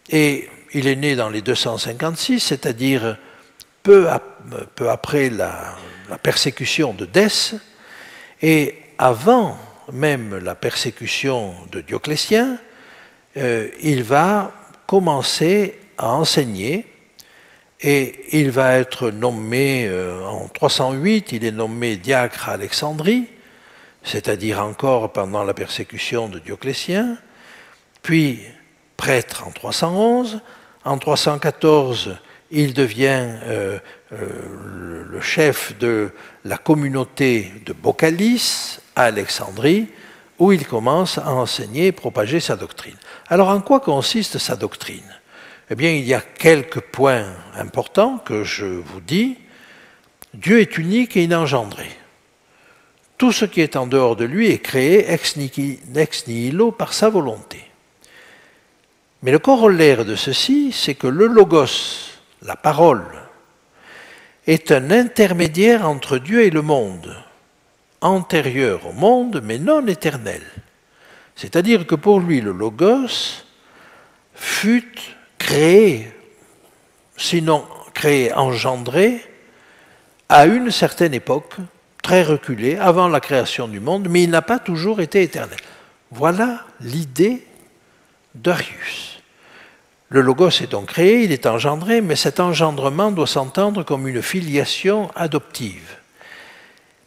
et il est né dans les 256, c'est-à-dire peu après la persécution de Dèce, et avant même la persécution de Dioclétien, il va commencer à enseigner, et il va être nommé, en 308, il est nommé diacre à Alexandrie, c'est-à-dire encore pendant la persécution de Dioclétien, puis prêtre en 311, en 314, il devient le chef de la communauté de Boccalis à Alexandrie, où il commence à enseigner et propager sa doctrine. Alors, en quoi consiste sa doctrine? Eh bien, il y a quelques points importants que je vous dis. Dieu est unique et inengendré. Tout ce qui est en dehors de lui est créé ex nihilo par sa volonté. Mais le corollaire de ceci, c'est que le logos, la parole, est un intermédiaire entre Dieu et le monde, antérieur au monde, mais non éternel. C'est-à-dire que pour lui, le logos fut créé, sinon créé, engendré, à une certaine époque, très reculée, avant la création du monde, mais il n'a pas toujours été éternel. Voilà l'idée d'Arius. Le logos est donc créé, il est engendré, mais cet engendrement doit s'entendre comme une filiation adoptive.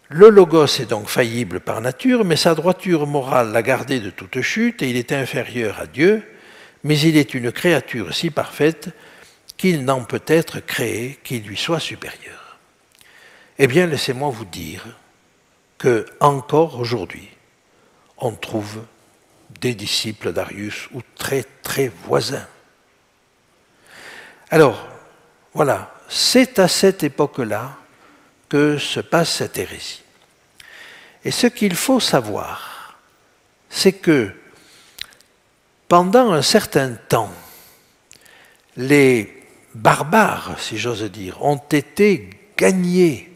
Le logos est donc faillible par nature, mais sa droiture morale l'a gardé de toute chute et il est inférieur à Dieu, mais il est une créature si parfaite qu'il n'en peut être créé qui lui soit supérieur. Eh bien, laissez-moi vous dire que encore aujourd'hui, on trouve des disciples d'Arius ou très très voisins. Alors, voilà, c'est à cette époque-là que se passe cette hérésie. Et ce qu'il faut savoir, c'est que pendant un certain temps, les barbares, si j'ose dire, ont été gagnés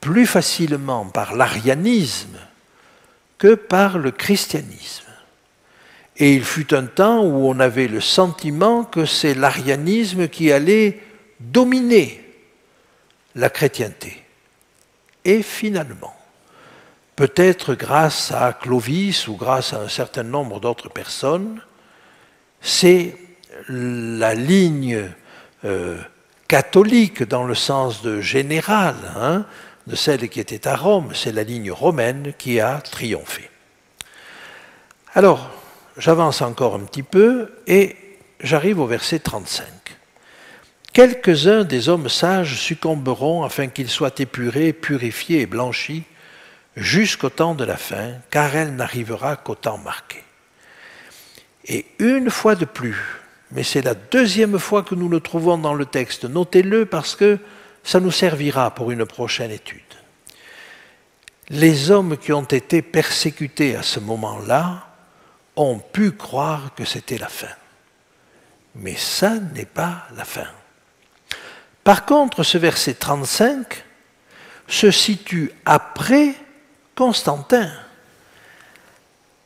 plus facilement par l'arianisme que par le christianisme. Et il fut un temps où on avait le sentiment que c'est l'arianisme qui allait dominer la chrétienté. Et finalement, peut-être grâce à Clovis ou grâce à un certain nombre d'autres personnes, c'est la ligne catholique dans le sens de général, de celle qui était à Rome, c'est la ligne romaine qui a triomphé. Alors, j'avance encore un petit peu et j'arrive au verset 35. Quelques-uns des hommes sages succomberont afin qu'ils soient épurés, purifiés et blanchis jusqu'au temps de la fin, car elle n'arrivera qu'au temps marqué. Et une fois de plus, mais c'est la deuxième fois que nous le trouvons dans le texte, notez-le parce que ça nous servira pour une prochaine étude. Les hommes qui ont été persécutés à ce moment-là ont pu croire que c'était la fin. Mais ça n'est pas la fin. Par contre, ce verset 35 se situe après Constantin.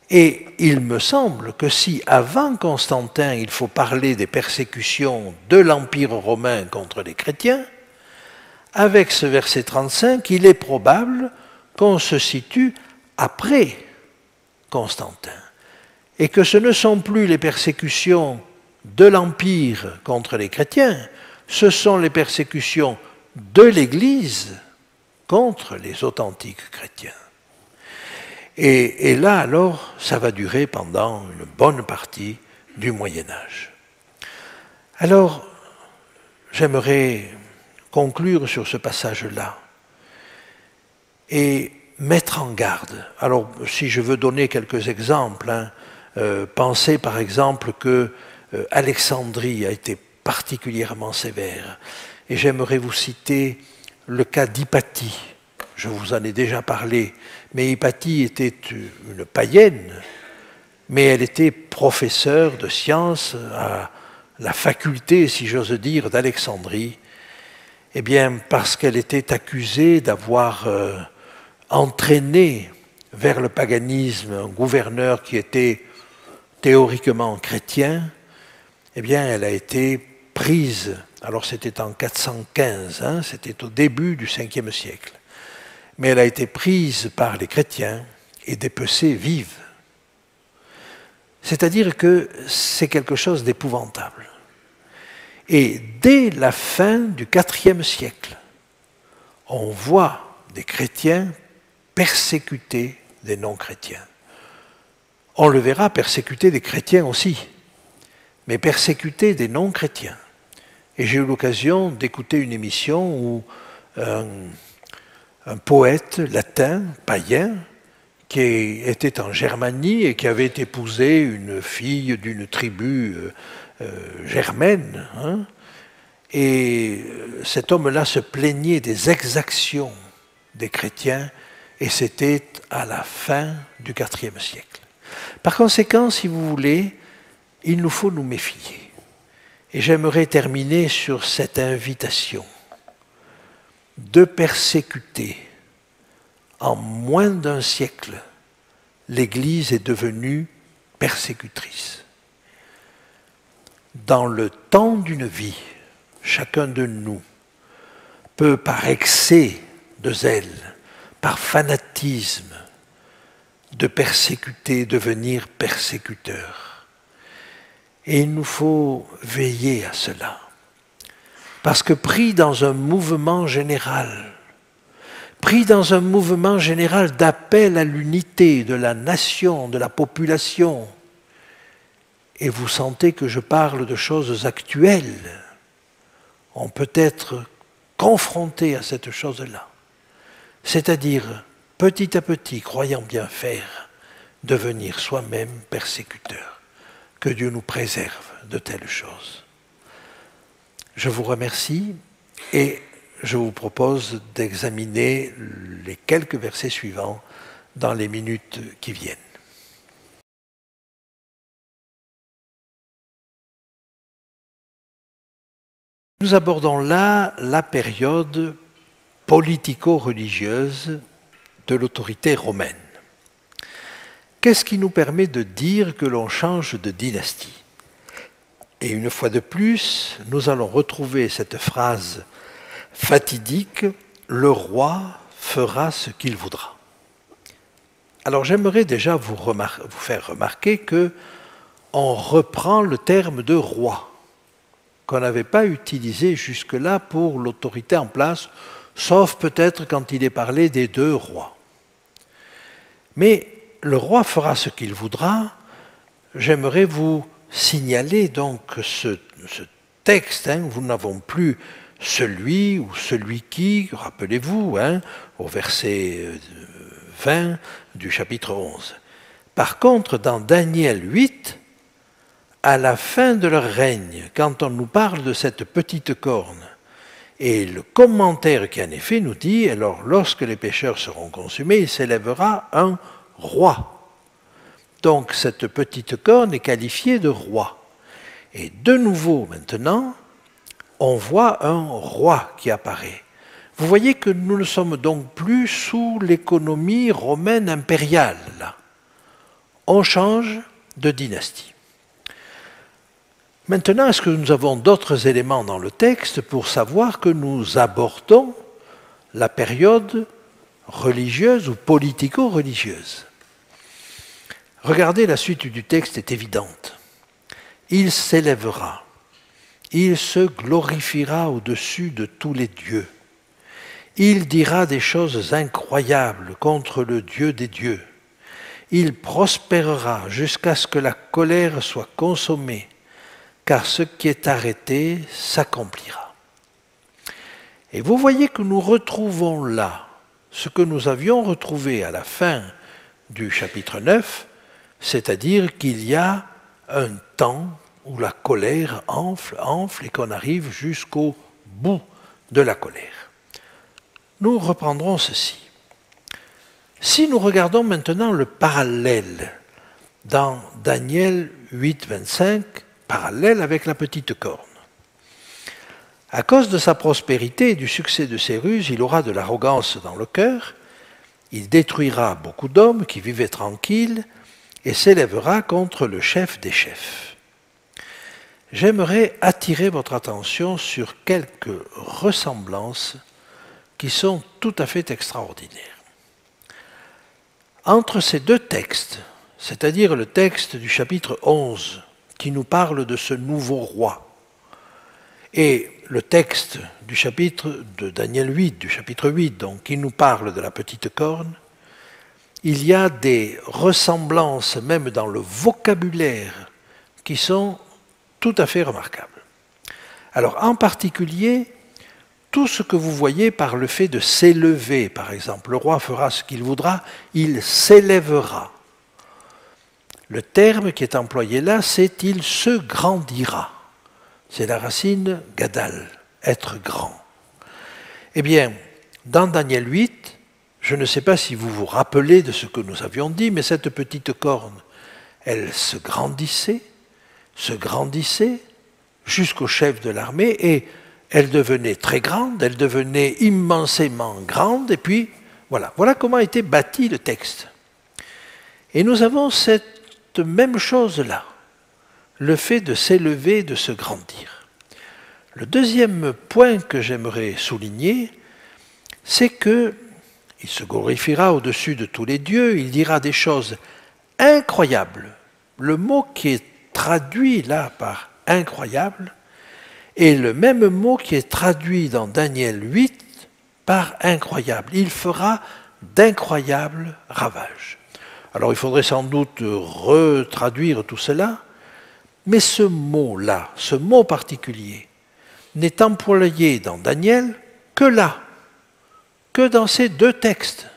Et il me semble que si avant Constantin, il faut parler des persécutions de l'Empire romain contre les chrétiens, avec ce verset 35, il est probable qu'on se situe après Constantin. Et que ce ne sont plus les persécutions de l'Empire contre les chrétiens, ce sont les persécutions de l'Église contre les authentiques chrétiens. Et là, alors, ça va durer pendant une bonne partie du Moyen-Âge. Alors, j'aimerais conclure sur ce passage-là et mettre en garde. Alors, si je veux donner quelques exemples, pensez par exemple que Alexandrie a été particulièrement sévères. Et j'aimerais vous citer le cas d'Hypatie. Je vous en ai déjà parlé, mais Hypatie était une païenne, mais elle était professeure de sciences à la faculté, si j'ose dire, d'Alexandrie. Eh bien, parce qu'elle était accusée d'avoir entraîné vers le paganisme un gouverneur qui était théoriquement chrétien, eh bien, elle a été prise. Alors, c'était en 415, hein, c'était au début du 5e siècle. Mais elle a été prise par les chrétiens et dépecée vive. C'est-à-dire que c'est quelque chose d'épouvantable. Et dès la fin du IVe siècle, on voit des chrétiens persécuter des non-chrétiens. On le verra persécuter des chrétiens aussi, mais persécuter des non-chrétiens. Et j'ai eu l'occasion d'écouter une émission où un poète latin, païen, qui était en Germanie et qui avait épousé une fille d'une tribu germaine. Hein, et cet homme-là se plaignait des exactions des chrétiens, et c'était à la fin du IVe siècle. Par conséquent, si vous voulez, il nous faut nous méfier. Et j'aimerais terminer sur cette invitation de persécuter. En moins d'un siècle, l'Église est devenue persécutrice. Dans le temps d'une vie, chacun de nous peut, par excès de zèle, par fanatisme, de persécuter, devenir persécuteur. Et il nous faut veiller à cela. Parce que pris dans un mouvement général, d'appel à l'unité de la nation, de la population, et vous sentez que je parle de choses actuelles, on peut être confronté à cette chose-là. C'est-à-dire, petit à petit, croyant bien faire, devenir soi-même persécuteur. Que Dieu nous préserve de telles choses. Je vous remercie et je vous propose d'examiner les quelques versets suivants dans les minutes qui viennent. Nous abordons là la période politico-religieuse de l'autorité romaine. Qu'est-ce qui nous permet de dire que l'on change de dynastie? Et une fois de plus, nous allons retrouver cette phrase fatidique, « Le roi fera ce qu'il voudra ». Alors j'aimerais déjà vous faire remarquer qu'on reprend le terme de roi, qu'on n'avait pas utilisé jusque-là pour l'autorité en place, sauf peut-être quand il est parlé des deux rois. Mais le roi fera ce qu'il voudra. J'aimerais vous signaler donc ce texte, hein, où nous n'avons plus celui ou celui qui, rappelez-vous, hein, au verset 20 du chapitre 11. Par contre, dans Daniel 8, à la fin de leur règne, quand on nous parle de cette petite corne, et le commentaire qui en est fait nous dit, alors lorsque les pécheurs seront consumés, il s'élèvera un roi. Donc cette petite corne est qualifiée de roi. Et de nouveau maintenant, on voit un roi qui apparaît. Vous voyez que nous ne sommes donc plus sous l'économie romaine impériale, là. On change de dynastie. Maintenant, est-ce que nous avons d'autres éléments dans le texte pour savoir que nous abordons la période religieuse ou politico-religieuse? Regardez, la suite du texte est évidente. Il s'élèvera, il se glorifiera au-dessus de tous les dieux. Il dira des choses incroyables contre le Dieu des dieux. Il prospérera jusqu'à ce que la colère soit consommée, car ce qui est arrêté s'accomplira. Et vous voyez que nous retrouvons là ce que nous avions retrouvé à la fin du chapitre 9, c'est-à-dire qu'il y a un temps où la colère enfle, enfle, et qu'on arrive jusqu'au bout de la colère. Nous reprendrons ceci. Si nous regardons maintenant le parallèle dans Daniel 8, 25, parallèle avec la petite corne. À cause de sa prospérité et du succès de ses ruses, il aura de l'arrogance dans le cœur, il détruira beaucoup d'hommes qui vivaient tranquilles et s'élèvera contre le chef des chefs. J'aimerais attirer votre attention sur quelques ressemblances qui sont tout à fait extraordinaires. Entre ces deux textes, c'est-à-dire le texte du chapitre 11, qui nous parle de ce nouveau roi, et le texte du chapitre de Daniel 8, du chapitre 8, donc, qui nous parle de la petite corne, il y a des ressemblances, même dans le vocabulaire, qui sont tout à fait remarquables. Alors, en particulier, tout ce que vous voyez par le fait de s'élever, par exemple, le roi fera ce qu'il voudra, il s'élèvera. Le terme qui est employé là, c'est « il se grandira ». C'est la racine gadal, être grand. Eh bien, dans Daniel 8, je ne sais pas si vous vous rappelez de ce que nous avions dit, mais cette petite corne, elle se grandissait jusqu'au chef de l'armée, et elle devenait très grande, elle devenait immensément grande, et puis voilà. Voilà comment a été bâti le texte. Et nous avons cette même chose-là, le fait de s'élever, de se grandir. Le deuxième point que j'aimerais souligner, c'est qu'il se glorifiera au-dessus de tous les dieux, il dira des choses incroyables. Le mot qui est traduit là par incroyable est le même mot qui est traduit dans Daniel 8 par incroyable. Il fera d'incroyables ravages. Alors il faudrait sans doute retraduire tout cela, mais ce mot-là, ce mot particulier, n'est employé dans Daniel que là, que dans ces deux textes.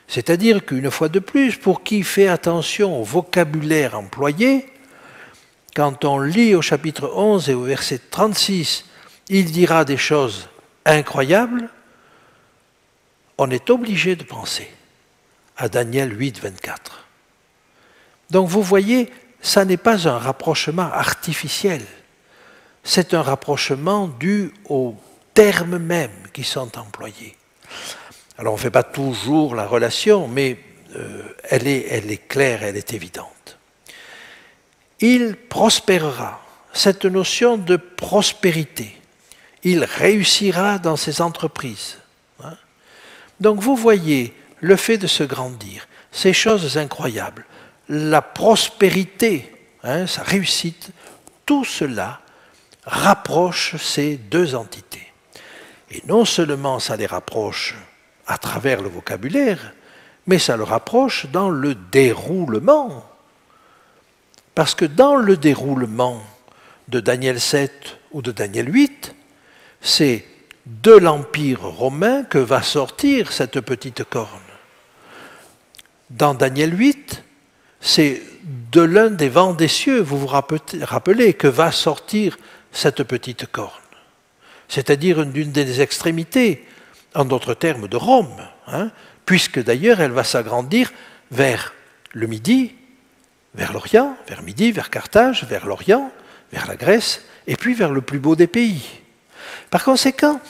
C'est-à-dire qu'une fois de plus, pour qui fait attention au vocabulaire employé, quand on lit au chapitre 11 et au verset 36, il dira des choses incroyables, on est obligé de penser à Daniel 8, 24. Donc vous voyez, ça n'est pas un rapprochement artificiel, c'est un rapprochement dû aux termes mêmes qui sont employés. Alors on ne fait pas toujours la relation, mais elle est claire, elle est évidente. Il prospérera, cette notion de prospérité, il réussira dans ses entreprises. Donc vous voyez le fait de se grandir, ces choses incroyables, la prospérité, sa réussite, tout cela rapproche ces deux entités. Et non seulement ça les rapproche à travers le vocabulaire, mais ça le rapproche dans le déroulement. Parce que dans le déroulement de Daniel 7 ou de Daniel 8, c'est de l'Empire romain que va sortir cette petite corne. Dans Daniel 8, c'est de l'un des vents des cieux, vous vous rappelez, que va sortir cette petite corne. C'est-à-dire d'une des extrémités, en d'autres termes, de Rome, puisque d'ailleurs elle va s'agrandir vers le Midi, vers l'Orient, vers Midi, vers Carthage, vers l'Orient, vers la Grèce, et puis vers le plus beau des pays. Par conséquent,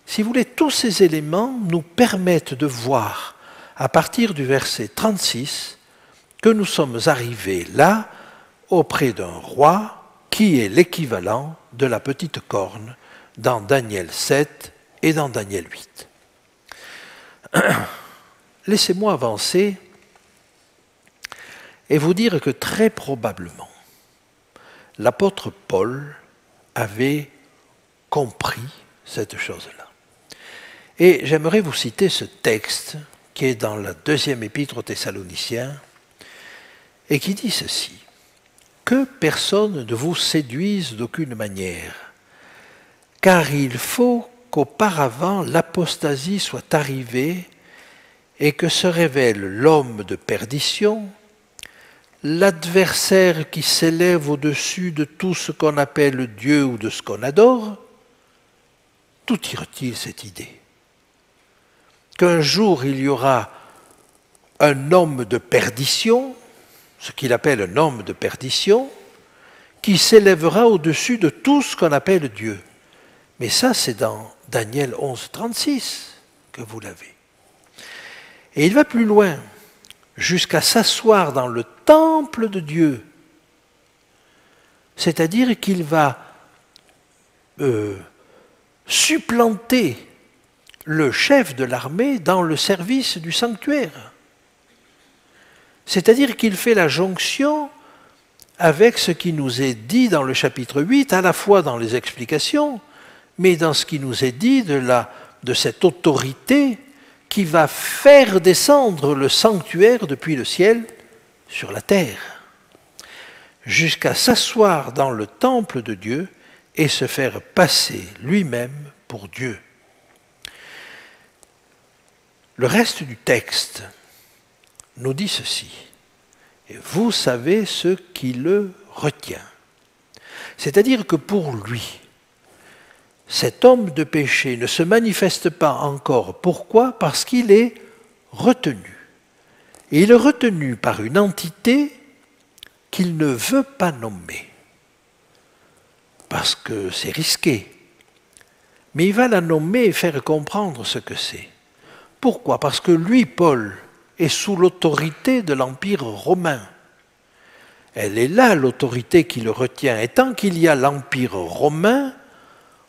si vous voulez, tous ces éléments nous permettent de voir, à partir du verset 36, que nous sommes arrivés là, auprès d'un roi qui est l'équivalent de la petite corne dans Daniel 7 et dans Daniel 8. Laissez-moi avancer et vous dire que très probablement, l'apôtre Paul avait compris cette chose-là. Et j'aimerais vous citer ce texte qui est dans la deuxième épître aux Thessaloniciens et qui dit ceci: « Que personne ne vous séduise d'aucune manière, car il faut qu'auparavant l'apostasie soit arrivée et que se révèle l'homme de perdition, l'adversaire qui s'élève au-dessus de tout ce qu'on appelle Dieu ou de ce qu'on adore, d'où tire-t-il cette idée? Qu'un jour il y aura un homme de perdition, ce qu'il appelle un homme de perdition, qui s'élèvera au-dessus de tout ce qu'on appelle Dieu. Mais ça, c'est dans Daniel 11, 36 que vous l'avez. Et il va plus loin, jusqu'à s'asseoir dans le temple de Dieu. C'est-à-dire qu'il va supplanter le chef de l'armée dans le service du sanctuaire. C'est-à-dire qu'il fait la jonction avec ce qui nous est dit dans le chapitre 8, à la fois dans les explications, mais dans ce qui nous est dit de cette autorité qui va faire descendre le sanctuaire depuis le ciel sur la terre, jusqu'à s'asseoir dans le temple de Dieu et se faire passer lui-même pour Dieu. Le reste du texte nous dit ceci. Et vous savez ce qui le retient. C'est-à-dire que pour lui, cet homme de péché ne se manifeste pas encore. Pourquoi? Parce qu'il est retenu. Et il est retenu par une entité qu'il ne veut pas nommer. Parce que c'est risqué. Mais il va la nommer et faire comprendre ce que c'est. Pourquoi? Parce que lui, Paul, est sous l'autorité de l'Empire romain. Elle est là l'autorité qui le retient. Et tant qu'il y a l'Empire romain,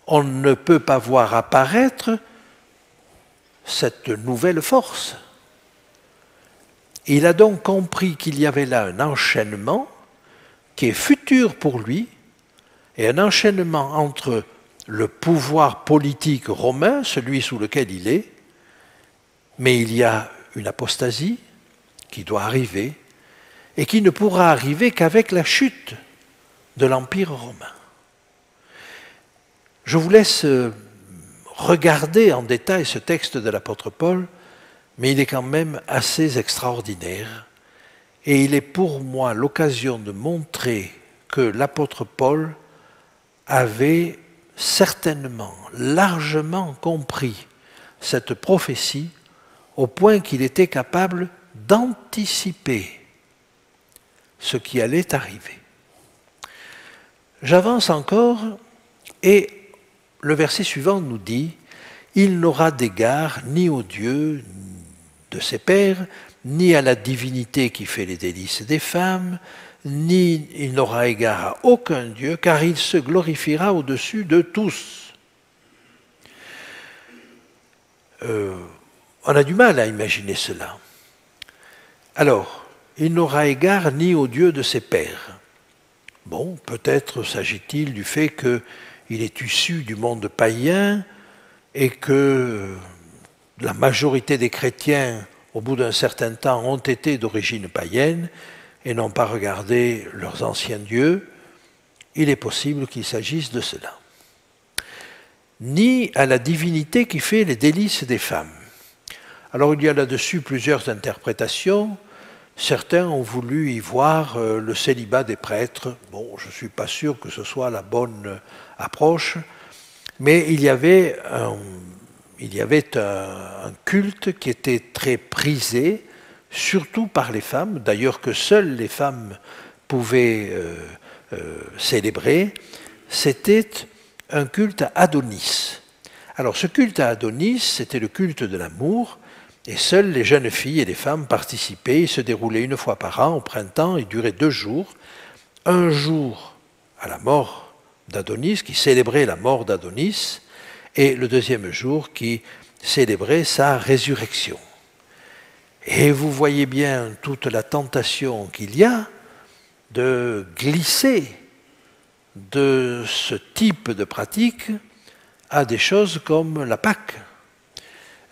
on ne peut pas voir apparaître cette nouvelle force. Il a donc compris qu'il y avait là un enchaînement qui est futur pour lui, et un enchaînement entre le pouvoir politique romain, celui sous lequel il est, mais il y a une apostasie qui doit arriver et qui ne pourra arriver qu'avec la chute de l'Empire romain. Je vous laisse regarder en détail ce texte de l'apôtre Paul, mais il est quand même assez extraordinaire et il est pour moi l'occasion de montrer que l'apôtre Paul avait certainement largement compris cette prophétie au point qu'il était capable d'anticiper ce qui allait arriver. J'avance encore et le verset suivant nous dit « Il n'aura d'égard ni au Dieu de ses pères, ni à la divinité qui fait les délices des femmes, ni il n'aura égard à aucun Dieu, car il se glorifiera au-dessus de tous. » On a du mal à imaginer cela. Alors, il n'aura égard ni au Dieu de ses pères. Bon, peut-être s'agit-il du fait qu'il est issu du monde païen et que la majorité des chrétiens, au bout d'un certain temps, ont été d'origine païenne et n'ont pas regardé leurs anciens dieux. Il est possible qu'il s'agisse de cela. Ni à la divinité qui fait les délices des femmes. Alors il y a là-dessus plusieurs interprétations. Certains ont voulu y voir le célibat des prêtres. Bon, je ne suis pas sûr que ce soit la bonne approche, mais il y avait un culte qui était très prisé, surtout par les femmes, d'ailleurs que seules les femmes pouvaient célébrer. C'était un culte à Adonis. Alors ce culte à Adonis, c'était le culte de l'amour, et seules les jeunes filles et les femmes participaient. Il se déroulait une fois par an, au printemps, il durait 2 jours. Un jour à la mort d'Adonis, qui célébrait la mort d'Adonis, et le deuxième jour qui célébrait sa résurrection. Et vous voyez bien toute la tentation qu'il y a de glisser de ce type de pratique à des choses comme la Pâque.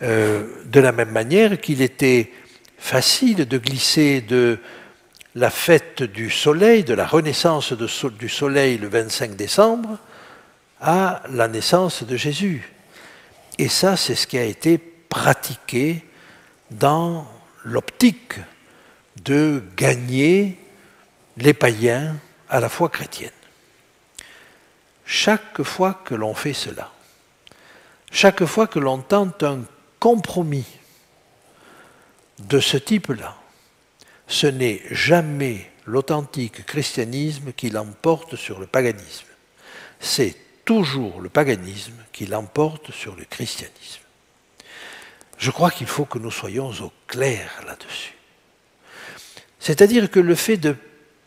De la même manière qu'il était facile de glisser de la fête du soleil, de la renaissance du soleil le 25 décembre, à la naissance de Jésus. Et ça, c'est ce qui a été pratiqué dans l'optique de gagner les païens à la foi chrétienne. Chaque fois que l'on fait cela, chaque fois que l'on tente un compromis de ce type-là, ce n'est jamais l'authentique christianisme qui l'emporte sur le paganisme. C'est toujours le paganisme qui l'emporte sur le christianisme. Je crois qu'il faut que nous soyons au clair là-dessus. C'est-à-dire que le fait de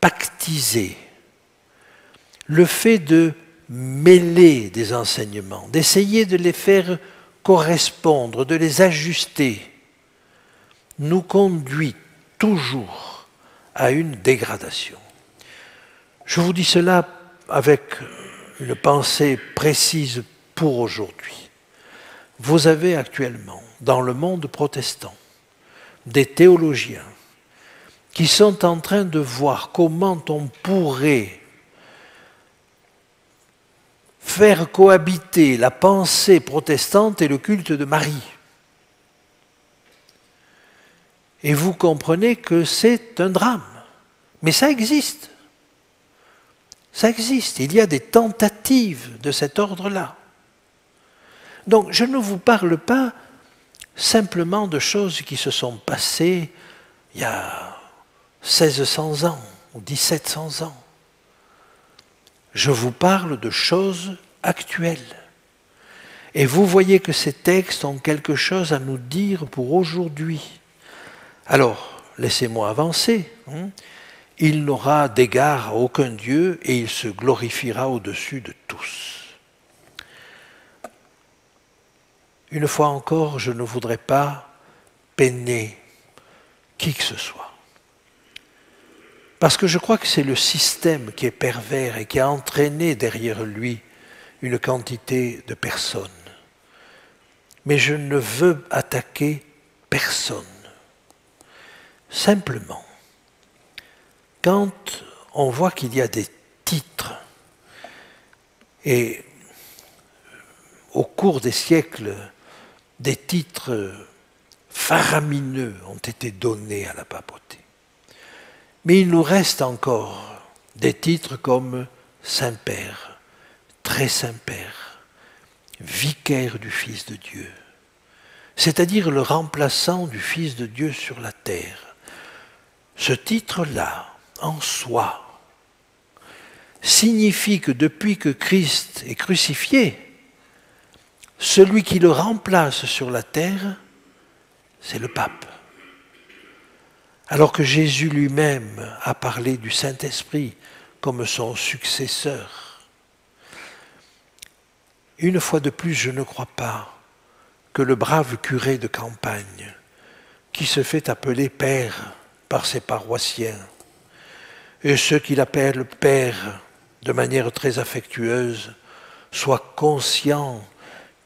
pactiser, le fait de mêler des enseignements, d'essayer de les faire correspondre, de les ajuster, nous conduit toujours à une dégradation. Je vous dis cela avec une pensée précise pour aujourd'hui. Vous avez actuellement, dans le monde protestant, des théologiens qui sont en train de voir comment on pourrait faire cohabiter la pensée protestante et le culte de Marie. Et vous comprenez que c'est un drame. Mais ça existe. Ça existe. Il y a des tentatives de cet ordre-là. Donc je ne vous parle pas simplement de choses qui se sont passées il y a 1600 ans ou 1700 ans. Je vous parle de choses actuelles. Et vous voyez que ces textes ont quelque chose à nous dire pour aujourd'hui. Alors, laissez-moi avancer. Il n'aura d'égard à aucun Dieu et il se glorifiera au-dessus de tous. Une fois encore, je ne voudrais pas peiner qui que ce soit. Parce que je crois que c'est le système qui est pervers et qui a entraîné derrière lui une quantité de personnes. Mais je ne veux attaquer personne. Simplement, quand on voit qu'il y a des titres, et au cours des siècles, des titres faramineux ont été donnés à la papauté. Mais il nous reste encore des titres comme Saint-Père, Très Saint-Père, Vicaire du Fils de Dieu, c'est-à-dire le remplaçant du Fils de Dieu sur la terre. Ce titre-là, en soi, signifie que depuis que Christ est crucifié, celui qui le remplace sur la terre, c'est le pape. Alors que Jésus lui-même a parlé du Saint-Esprit comme son successeur. Une fois de plus, je ne crois pas que le brave curé de campagne, qui se fait appeler père par ses paroissiens, et ceux qui l'appellent père de manière très affectueuse, soient conscients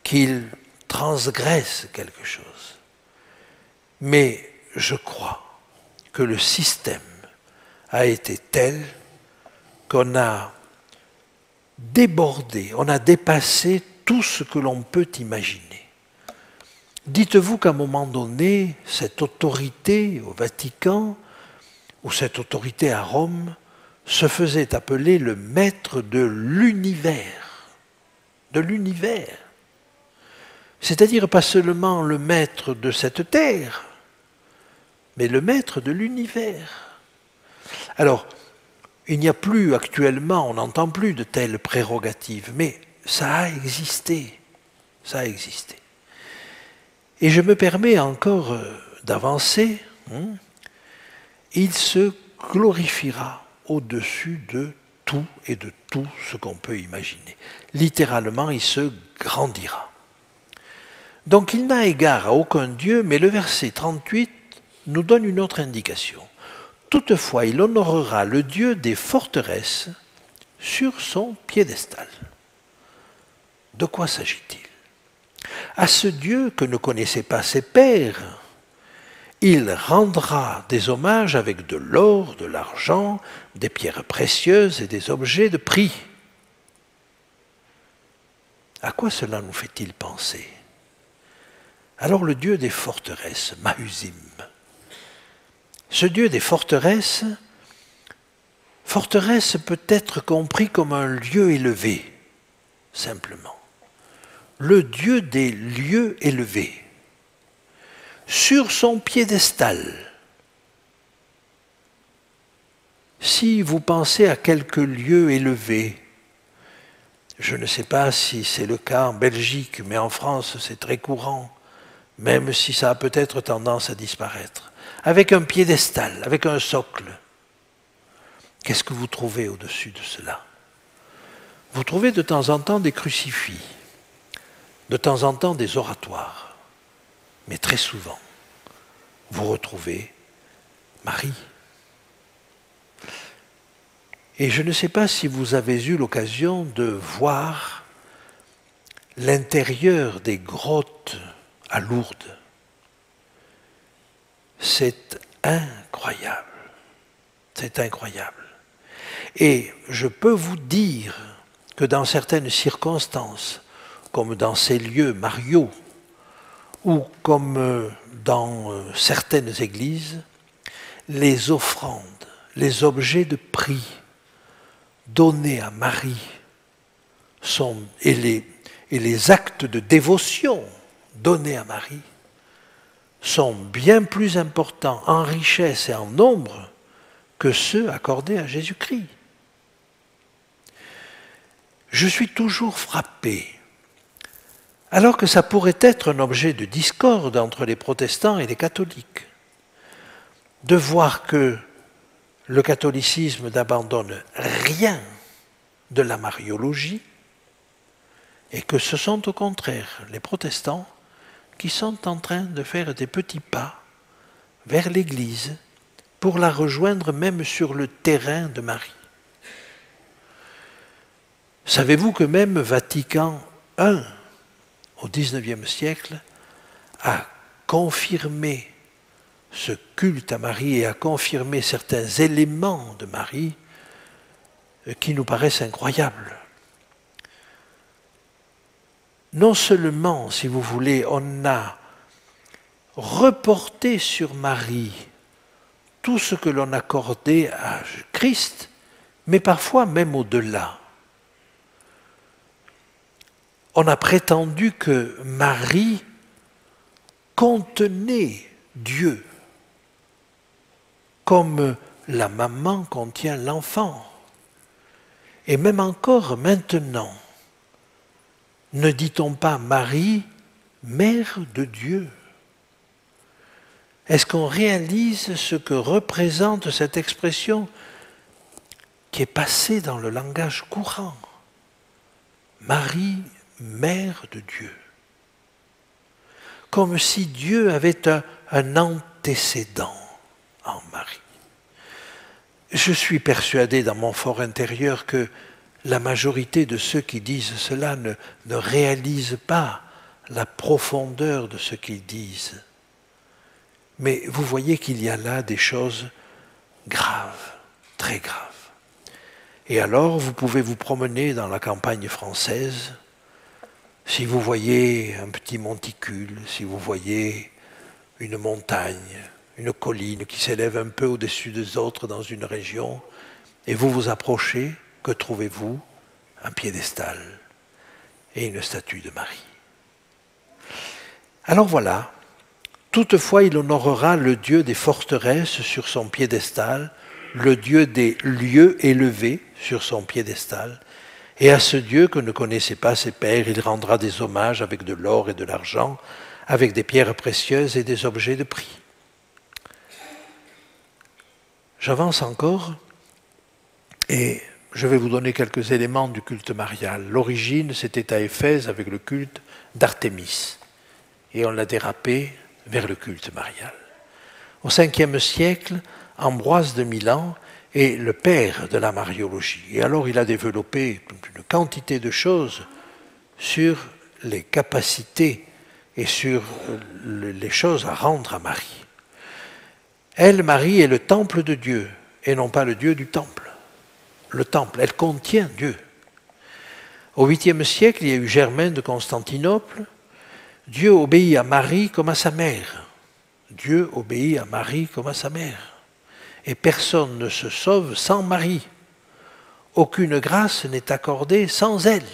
qu'il transgresse quelque chose. Mais je crois que le système a été tel qu'on a débordé, on a dépassé tout ce que l'on peut imaginer. Dites-vous qu'à un moment donné, cette autorité au Vatican, ou cette autorité à Rome, se faisait appeler le maître de l'univers. De l'univers. C'est-à-dire pas seulement le maître de cette terre, mais le maître de l'univers. Alors, il n'y a plus actuellement, on n'entend plus de telles prérogatives, mais ça a existé. Ça a existé. Et je me permets encore d'avancer. Il se glorifiera au-dessus de tout et de tout ce qu'on peut imaginer. Littéralement, il se grandira. Donc il n'a égard à aucun Dieu, mais le verset 38 nous donne une autre indication. Toutefois, il honorera le Dieu des forteresses sur son piédestal. De quoi s'agit-il? À ce Dieu que ne connaissaient pas ses pères, il rendra des hommages avec de l'or, de l'argent, des pierres précieuses et des objets de prix. À quoi cela nous fait-il penser? Alors le Dieu des forteresses, Mahusim, ce Dieu des forteresses Forteresse peut être compris comme un lieu élevé, simplement. Le Dieu des lieux élevés, sur son piédestal. Si vous pensez à quelques lieux élevés, je ne sais pas si c'est le cas en Belgique, mais en France c'est très courant, même si ça a peut-être tendance à disparaître, avec un piédestal, avec un socle. Qu'est-ce que vous trouvez au-dessus de cela? Vous trouvez de temps en temps des crucifix, de temps en temps des oratoires, mais très souvent, vous retrouvez Marie. Et je ne sais pas si vous avez eu l'occasion de voir l'intérieur des grottes à Lourdes. C'est incroyable. C'est incroyable. Et je peux vous dire que dans certaines circonstances, comme dans ces lieux mariaux, ou comme dans certaines églises, les offrandes, les objets de prix donnés à Marie et les actes de dévotion donnés à Marie sont bien plus importants en richesse et en nombre que ceux accordés à Jésus-Christ. Je suis toujours frappé, alors que ça pourrait être un objet de discorde entre les protestants et les catholiques, de voir que le catholicisme n'abandonne rien de la mariologie et que ce sont au contraire les protestants qui sont en train de faire des petits pas vers l'Église pour la rejoindre même sur le terrain de Marie. Savez-vous que même Vatican I, au XIXe siècle, a confirmé ce culte à Marie et a confirmé certains éléments de Marie qui nous paraissent incroyables. Non seulement, si vous voulez, on a reporté sur Marie tout ce que l'on accordait à Christ, mais parfois même au-delà. On a prétendu que Marie contenait Dieu, comme la maman contient l'enfant. Et même encore maintenant, ne dit-on pas Marie, mère de Dieu? Est-ce qu'on réalise ce que représente cette expression qui est passée dans le langage courant? Marie, mère de Dieu. Comme si Dieu avait un antécédent en Marie. Je suis persuadé dans mon fort intérieur que la majorité de ceux qui disent cela ne réalisent pas la profondeur de ce qu'ils disent. Mais vous voyez qu'il y a là des choses graves, très graves. Et alors vous pouvez vous promener dans la campagne française, si vous voyez un petit monticule, si vous voyez une montagne, une colline qui s'élève un peu au-dessus des autres dans une région, et vous vous approchez, que trouvez-vous? Un piédestal et une statue de Marie. Alors voilà, toutefois il honorera le Dieu des forteresses sur son piédestal, le Dieu des lieux élevés sur son piédestal, et à ce Dieu que ne connaissaient pas ses pères, il rendra des hommages avec de l'or et de l'argent, avec des pierres précieuses et des objets de prix. J'avance encore et je vais vous donner quelques éléments du culte marial. L'origine, c'était à Éphèse avec le culte d'Artémis. Et on l'a dérapé vers le culte marial. Au 5e siècle, Ambroise de Milan est le père de la mariologie. Et alors il a développé une quantité de choses sur les capacités et sur les choses à rendre à Marie. Elle, Marie, est le temple de Dieu et non pas le Dieu du temple. Le temple, elle contient Dieu. Au 8e siècle, il y a eu Germain de Constantinople. Dieu obéit à Marie comme à sa mère. Dieu obéit à Marie comme à sa mère. Et personne ne se sauve sans Marie. Aucune grâce n'est accordée sans elle.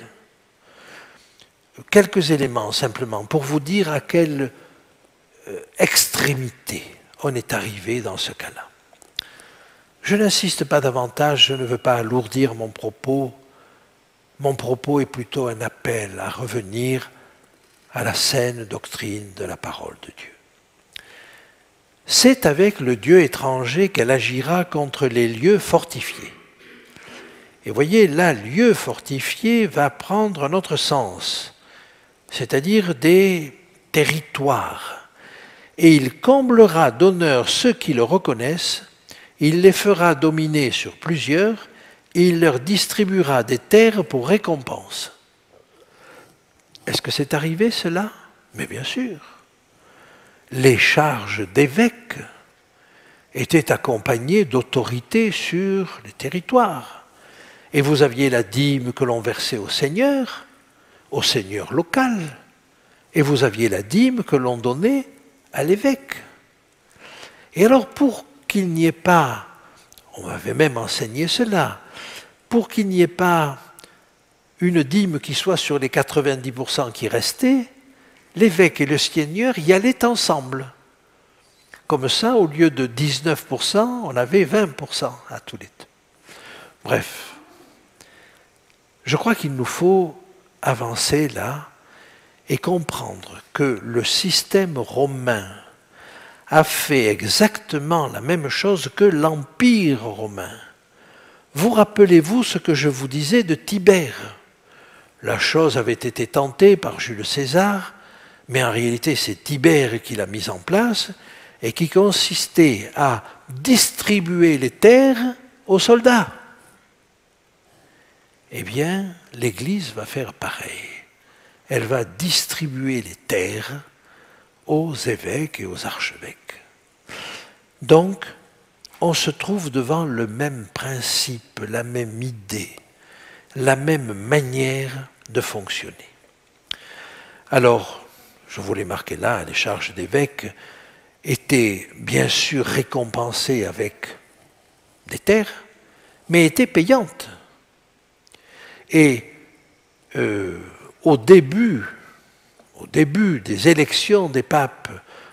Quelques éléments simplement pour vous dire à quelle extrémité on est arrivé dans ce cas-là. Je n'insiste pas davantage, je ne veux pas alourdir mon propos. Mon propos est plutôt un appel à revenir à la saine doctrine de la parole de Dieu. C'est avec le Dieu étranger qu'elle agira contre les lieux fortifiés. Et voyez, là, lieu fortifié va prendre un autre sens, c'est-à-dire des territoires. Et il comblera d'honneur ceux qui le reconnaissent, il les fera dominer sur plusieurs, et il leur distribuera des terres pour récompense. Est-ce que c'est arrivé cela? Mais bien sûr. Les charges d'évêques étaient accompagnées d'autorités sur les territoires. Et vous aviez la dîme que l'on versait au seigneur local, et vous aviez la dîme que l'on donnait à l'évêque. Et alors, pour qu'il n'y ait pas, on m'avait même enseigné cela, pour qu'il n'y ait pas une dîme qui soit sur les 90% qui restaient, l'évêque et le seigneur y allaient ensemble. Comme ça, au lieu de 19%, on avait 20% à tous les deux. Bref, je crois qu'il nous faut avancer là et comprendre que le système romain a fait exactement la même chose que l'Empire romain. Vous rappelez-vous ce que je vous disais de Tibère? La chose avait été tentée par Jules César, mais en réalité c'est Tibère qui l'a mise en place et qui consistait à distribuer les terres aux soldats. Eh bien, l'Église va faire pareil. Elle va distribuer les terres aux évêques et aux archevêques. Donc, on se trouve devant le même principe, la même idée, la même manière de fonctionner. Alors, je vous l'ai marqué là, les charges d'évêques étaient bien sûr récompensées avec des terres, mais étaient payantes. Et au début des élections des papes,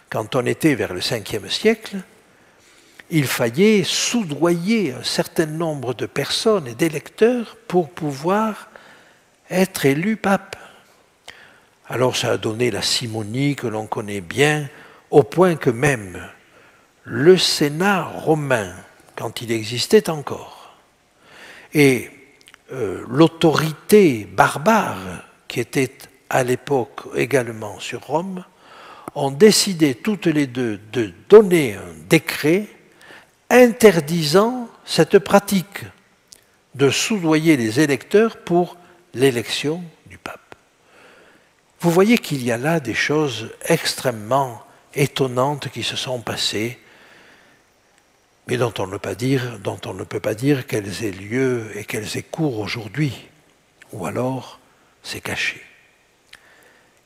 quand on était vers le 5e siècle, il fallait soudoyer un certain nombre de personnes et d'électeurs pour pouvoir être élu pape. Alors ça a donné la simonie que l'on connaît bien, au point que même le Sénat romain, quand il existait encore, et l'autorité barbare qui était à l'époque également sur Rome, ont décidé toutes les deux de donner un décret interdisant cette pratique de soudoyer les électeurs pour l'élection du pape. Vous voyez qu'il y a là des choses extrêmement étonnantes qui se sont passées, mais dont on ne peut pas dire qu'elles aient lieu et qu'elles aient cours aujourd'hui, ou alors c'est caché.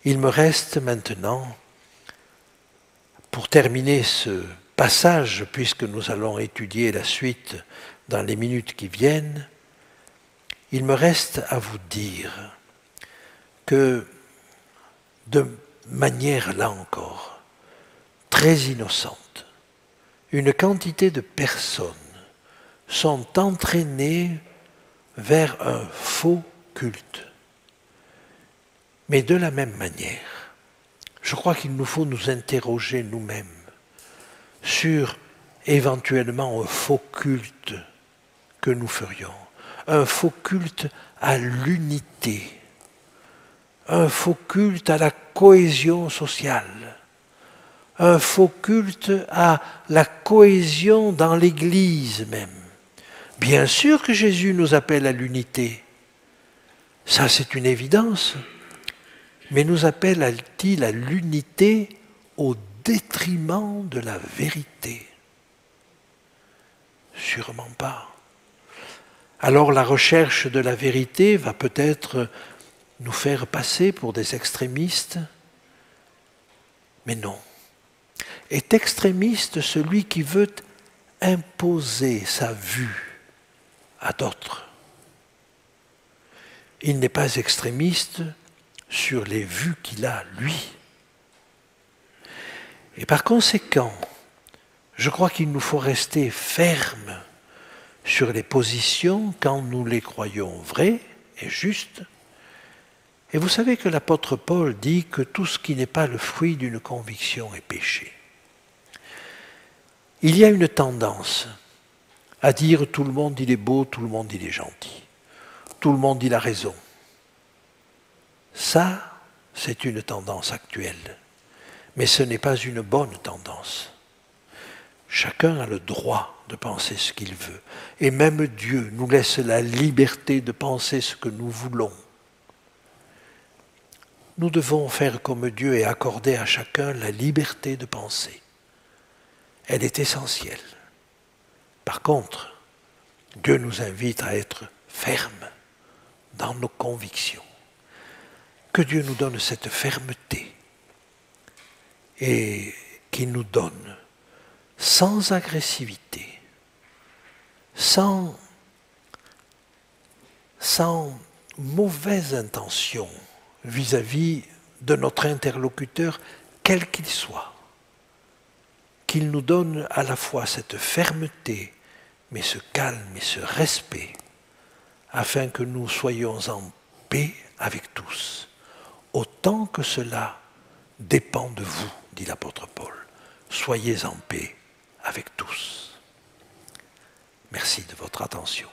Il me reste maintenant, pour terminer ce passage, puisque nous allons étudier la suite dans les minutes qui viennent, il me reste à vous dire que de manière, là encore, très innocente, une quantité de personnes sont entraînées vers un faux culte. Mais de la même manière, je crois qu'il nous faut nous interroger nous-mêmes sur éventuellement un faux culte que nous ferions, un faux culte à l'unité, un faux culte à la cohésion sociale, un faux culte à la cohésion dans l'Église même. Bien sûr que Jésus nous appelle à l'unité, ça c'est une évidence, mais nous appelle-t-il à l'unité au détriment de la vérité? Sûrement pas. Alors la recherche de la vérité va peut-être nous faire passer pour des extrémistes, mais non. Est extrémiste celui qui veut imposer sa vue à d'autres. il n'est pas extrémiste sur les vues qu'il a, lui. Et par conséquent, je crois qu'il nous faut rester fermes sur les positions quand nous les croyons vraies et justes. Et vous savez que l'apôtre Paul dit que tout ce qui n'est pas le fruit d'une conviction est péché. Il y a une tendance à dire tout le monde il est beau, tout le monde il est gentil, tout le monde il a raison. Ça, c'est une tendance actuelle, mais ce n'est pas une bonne tendance. Chacun a le droit de penser ce qu'il veut, et même Dieu nous laisse la liberté de penser ce que nous voulons. Nous devons faire comme Dieu et accorder à chacun la liberté de penser. Elle est essentielle. Par contre, Dieu nous invite à être fermes dans nos convictions. Que Dieu nous donne cette fermeté et qu'il nous donne sans agressivité, sans mauvaise intention vis-à-vis de notre interlocuteur, quel qu'il soit, qu'il nous donne à la fois cette fermeté, mais ce calme et ce respect, afin que nous soyons en paix avec tous, autant que cela dépend de vous, dit l'apôtre Paul. Soyez en paix avec tous. Merci de votre attention.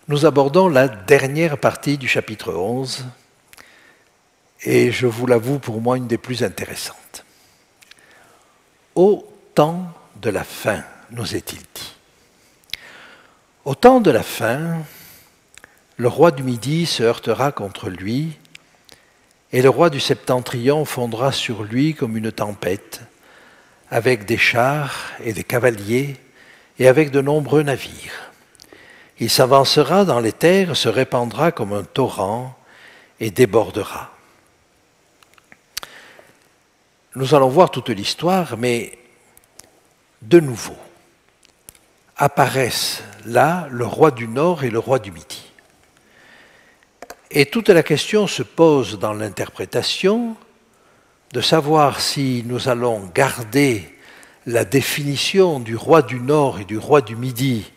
Nous abordons la dernière partie du chapitre 11, et je vous l'avoue, pour moi, une des plus intéressantes. Au temps de la fin, nous est-il dit. Au temps de la fin, le roi du Midi se heurtera contre lui, et le roi du Septentrion fondra sur lui comme une tempête, avec des chars et des cavaliers, et avec de nombreux navires. Il s'avancera dans les terres, se répandra comme un torrent, et débordera. Nous allons voir toute l'histoire, mais de nouveau, apparaissent là le roi du Nord et le roi du Midi. Et toute la question se pose dans l'interprétation de savoir si nous allons garder la définition du roi du Nord et du roi du Midi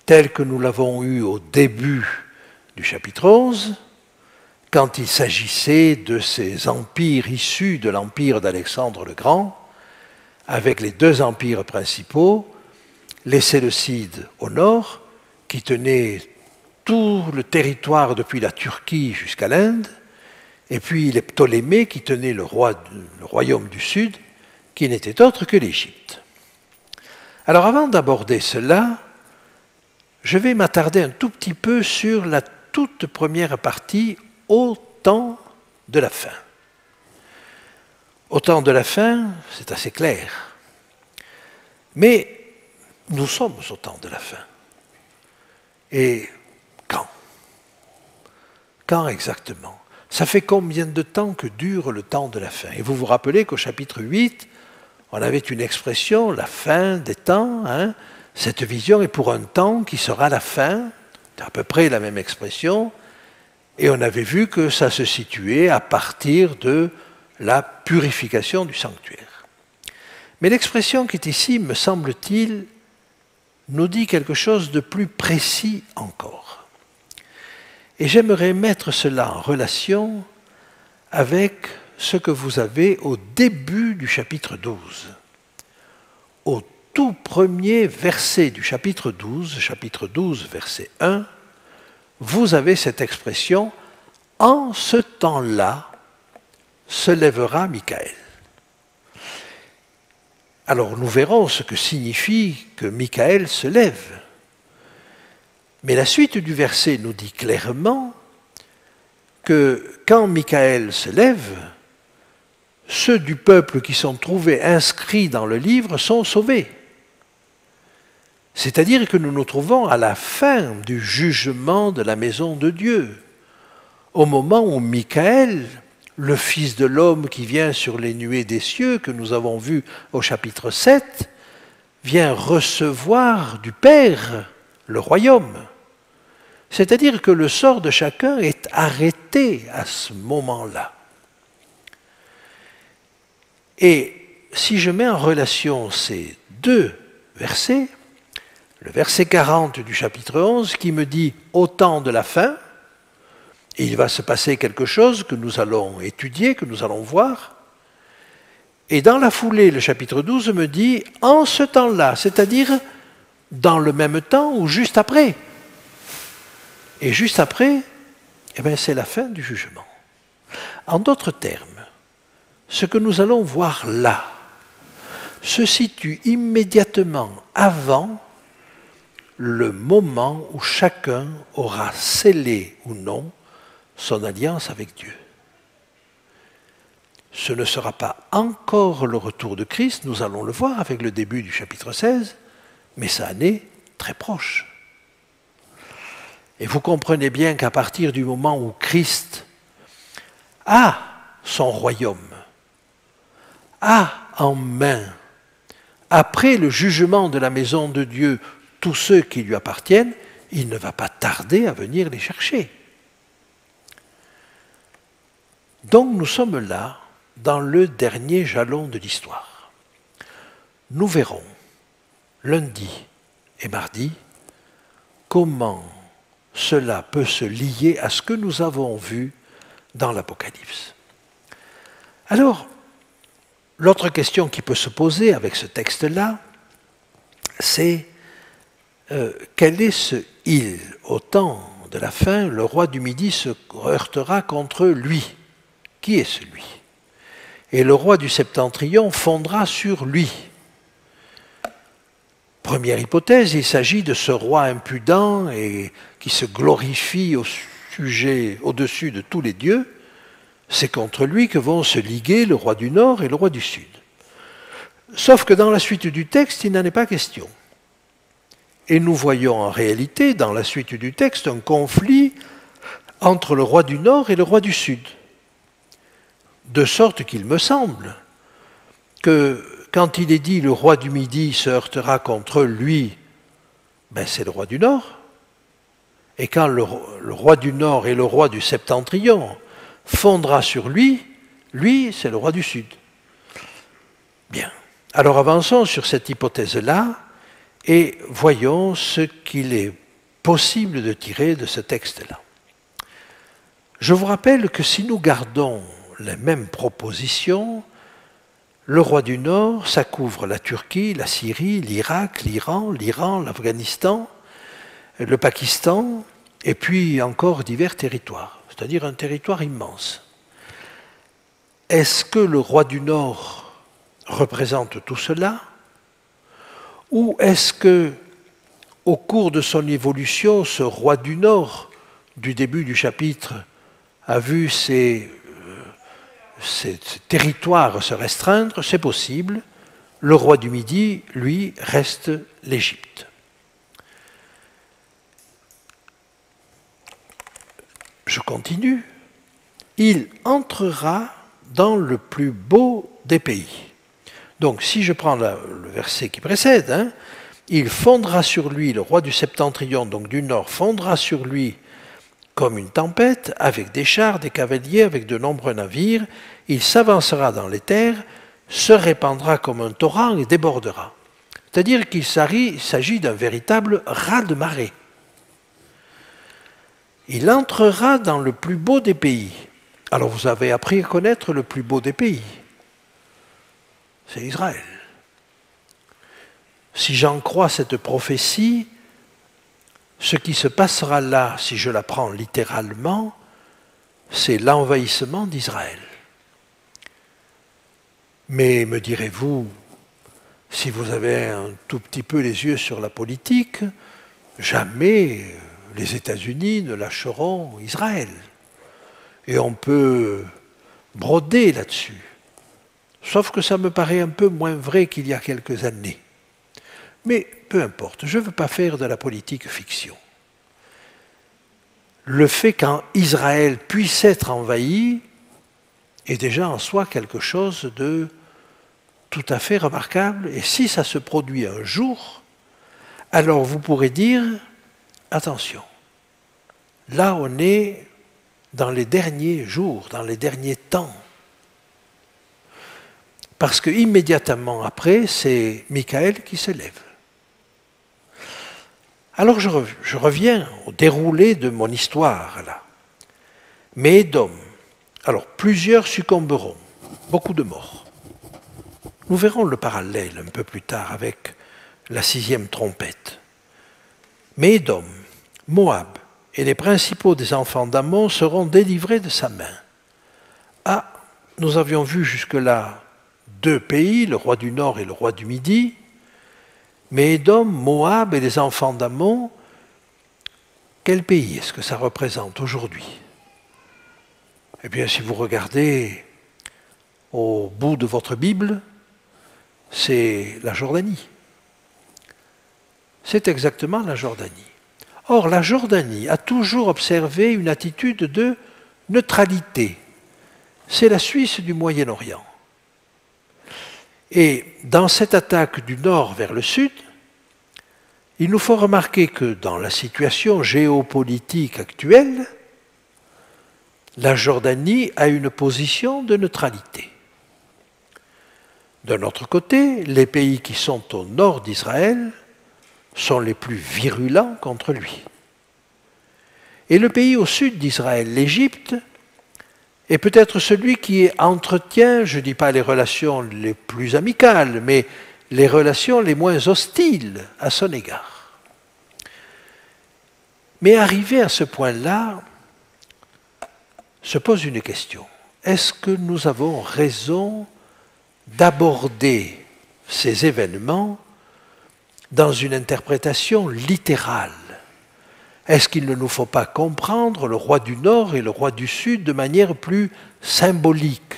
telle que nous l'avons eue au début du chapitre 11, quand il s'agissait de ces empires issus de l'empire d'Alexandre le Grand, avec les deux empires principaux, les Séleucides au nord, qui tenaient tout le territoire depuis la Turquie jusqu'à l'Inde, et puis les Ptolémées qui tenaient le royaume du sud, qui n'était autre que l'Égypte. Alors avant d'aborder cela, je vais m'attarder un tout petit peu sur la toute première partie, au temps de la fin. Au temps de la fin, c'est assez clair. Mais nous sommes au temps de la fin. Et quand? Quand exactement? Ça fait combien de temps que dure le temps de la fin? Et vous vous rappelez qu'au chapitre 8, on avait une expression, la fin des temps, hein? Cette vision est pour un temps qui sera la fin, c'est à peu près la même expression, et on avait vu que ça se situait à partir de la purification du sanctuaire. Mais l'expression qui est ici, me semble-t-il, nous dit quelque chose de plus précis encore. Et j'aimerais mettre cela en relation avec ce que vous avez au début du chapitre 12. Au tout premier verset du chapitre 12, verset 1, vous avez cette expression « En ce temps-là se lèvera Michaël ». Alors nous verrons ce que signifie que Michaël se lève. Mais la suite du verset nous dit clairement que quand Michaël se lève, ceux du peuple qui sont trouvés inscrits dans le livre sont sauvés. C'est-à-dire que nous nous trouvons à la fin du jugement de la maison de Dieu, au moment où Michaël, le Fils de l'homme qui vient sur les nuées des cieux, que nous avons vu au chapitre 7, vient recevoir du Père le royaume. C'est-à-dire que le sort de chacun est arrêté à ce moment-là. Et si je mets en relation ces deux versets, le verset 40 du chapitre 11 qui me dit « au temps de la fin », il va se passer quelque chose que nous allons étudier, que nous allons voir. Et dans la foulée, le chapitre 12 me dit « en ce temps-là », c'est-à-dire dans le même temps ou juste après. Et juste après, eh bien, c'est la fin du jugement. En d'autres termes, ce que nous allons voir là se situe immédiatement avant le moment où chacun aura scellé ou non son alliance avec Dieu. Ce ne sera pas encore le retour de Christ, nous allons le voir avec le début du chapitre 16, mais ça en est très proche. Et vous comprenez bien qu'à partir du moment où Christ a son royaume, a en main, après le jugement de la maison de Dieu, tous ceux qui lui appartiennent, il ne va pas tarder à venir les chercher. Donc nous sommes là, dans le dernier jalon de l'histoire. Nous verrons, lundi et mardi, comment cela peut se lier à ce que nous avons vu dans l'Apocalypse. Alors, l'autre question qui peut se poser avec ce texte-là, c'est quel est ce « il » ? Au temps de la fin, le roi du Midi se heurtera contre lui. Qui est celui ? Et le roi du Septentrion fondera sur lui. Première hypothèse, il s'agit de ce roi impudent et qui se glorifie au-dessus de tous les dieux. C'est contre lui que vont se liguer le roi du Nord et le roi du Sud. Sauf que dans la suite du texte, il n'en est pas question. Et nous voyons en réalité, dans la suite du texte, un conflit entre le roi du Nord et le roi du Sud. De sorte qu'il me semble que quand il est dit le roi du Midi se heurtera contre lui, ben c'est le roi du Nord. Et quand le roi du Nord et le roi du Septentrion fondera sur lui, lui c'est le roi du Sud. Bien. Alors avançons sur cette hypothèse-là et voyons ce qu'il est possible de tirer de ce texte-là. Je vous rappelle que si nous gardons les mêmes propositions, le roi du Nord, ça couvre la Turquie, la Syrie, l'Irak, l'Iran, l'Afghanistan, le Pakistan, et puis encore divers territoires, c'est-à-dire un territoire immense. Est-ce que le roi du Nord représente tout cela ? Ou est-ce que, au cours de son évolution, ce roi du Nord, du début du chapitre, a vu ses territoires se restreindre? C'est possible. Le roi du Midi, lui, reste l'Égypte. Je continue. Il entrera dans le plus beau des pays. Donc, si je prends le verset qui précède, il fondra sur lui, le roi du Septentrion, donc du Nord, fondra sur lui comme une tempête, avec des chars, des cavaliers, avec de nombreux navires. Il s'avancera dans les terres, se répandra comme un torrent et débordera. C'est-à-dire qu'il s'agit d'un véritable raz-de-marée. Il entrera dans le plus beau des pays. Alors vous avez appris à connaître le plus beau des pays. C'est Israël. Si j'en crois cette prophétie, ce qui se passera là, si je la prends littéralement, c'est l'envahissement d'Israël. Mais me direz-vous, si vous avez un tout petit peu les yeux sur la politique, jamais les États-Unis ne lâcheront Israël. Et on peut broder là-dessus. Sauf que ça me paraît un peu moins vrai qu'il y a quelques années. Mais peu importe, je ne veux pas faire de la politique fiction. Le fait qu'Israël puisse être envahi est déjà en soi quelque chose de tout à fait remarquable. Et si ça se produit un jour, alors vous pourrez dire, attention, là on est dans les derniers jours, dans les derniers temps. Parce que immédiatement après, c'est Michael qui se lève. Alors je reviens au déroulé de mon histoire là. Mais Édom, alors plusieurs succomberont, beaucoup de morts. Nous verrons le parallèle un peu plus tard avec la 6e trompette. Mais Édom, Moab et les principaux des enfants d'Ammon seront délivrés de sa main. Ah, nous avions vu jusque-là 2 pays, le roi du Nord et le roi du Midi. Mais Édom, Moab et les enfants d'Ammon, quel pays est-ce que ça représente aujourd'hui? Eh bien, si vous regardez au bout de votre Bible, c'est la Jordanie. C'est exactement la Jordanie. Or, la Jordanie a toujours observé une attitude de neutralité. C'est la Suisse du Moyen-Orient. Et dans cette attaque du nord vers le sud, il nous faut remarquer que dans la situation géopolitique actuelle, la Jordanie a une position de neutralité. D'un autre côté, les pays qui sont au nord d'Israël sont les plus virulents contre lui. Et le pays au sud d'Israël, l'Égypte, est peut-être celui qui entretient, je ne dis pas les relations les plus amicales, mais les relations les moins hostiles à son égard. Mais arrivé à ce point-là, se pose une question. Est-ce que nous avons raison d'aborder ces événements dans une interprétation littérale? Est-ce qu'il ne nous faut pas comprendre le roi du Nord et le roi du Sud de manière plus symbolique?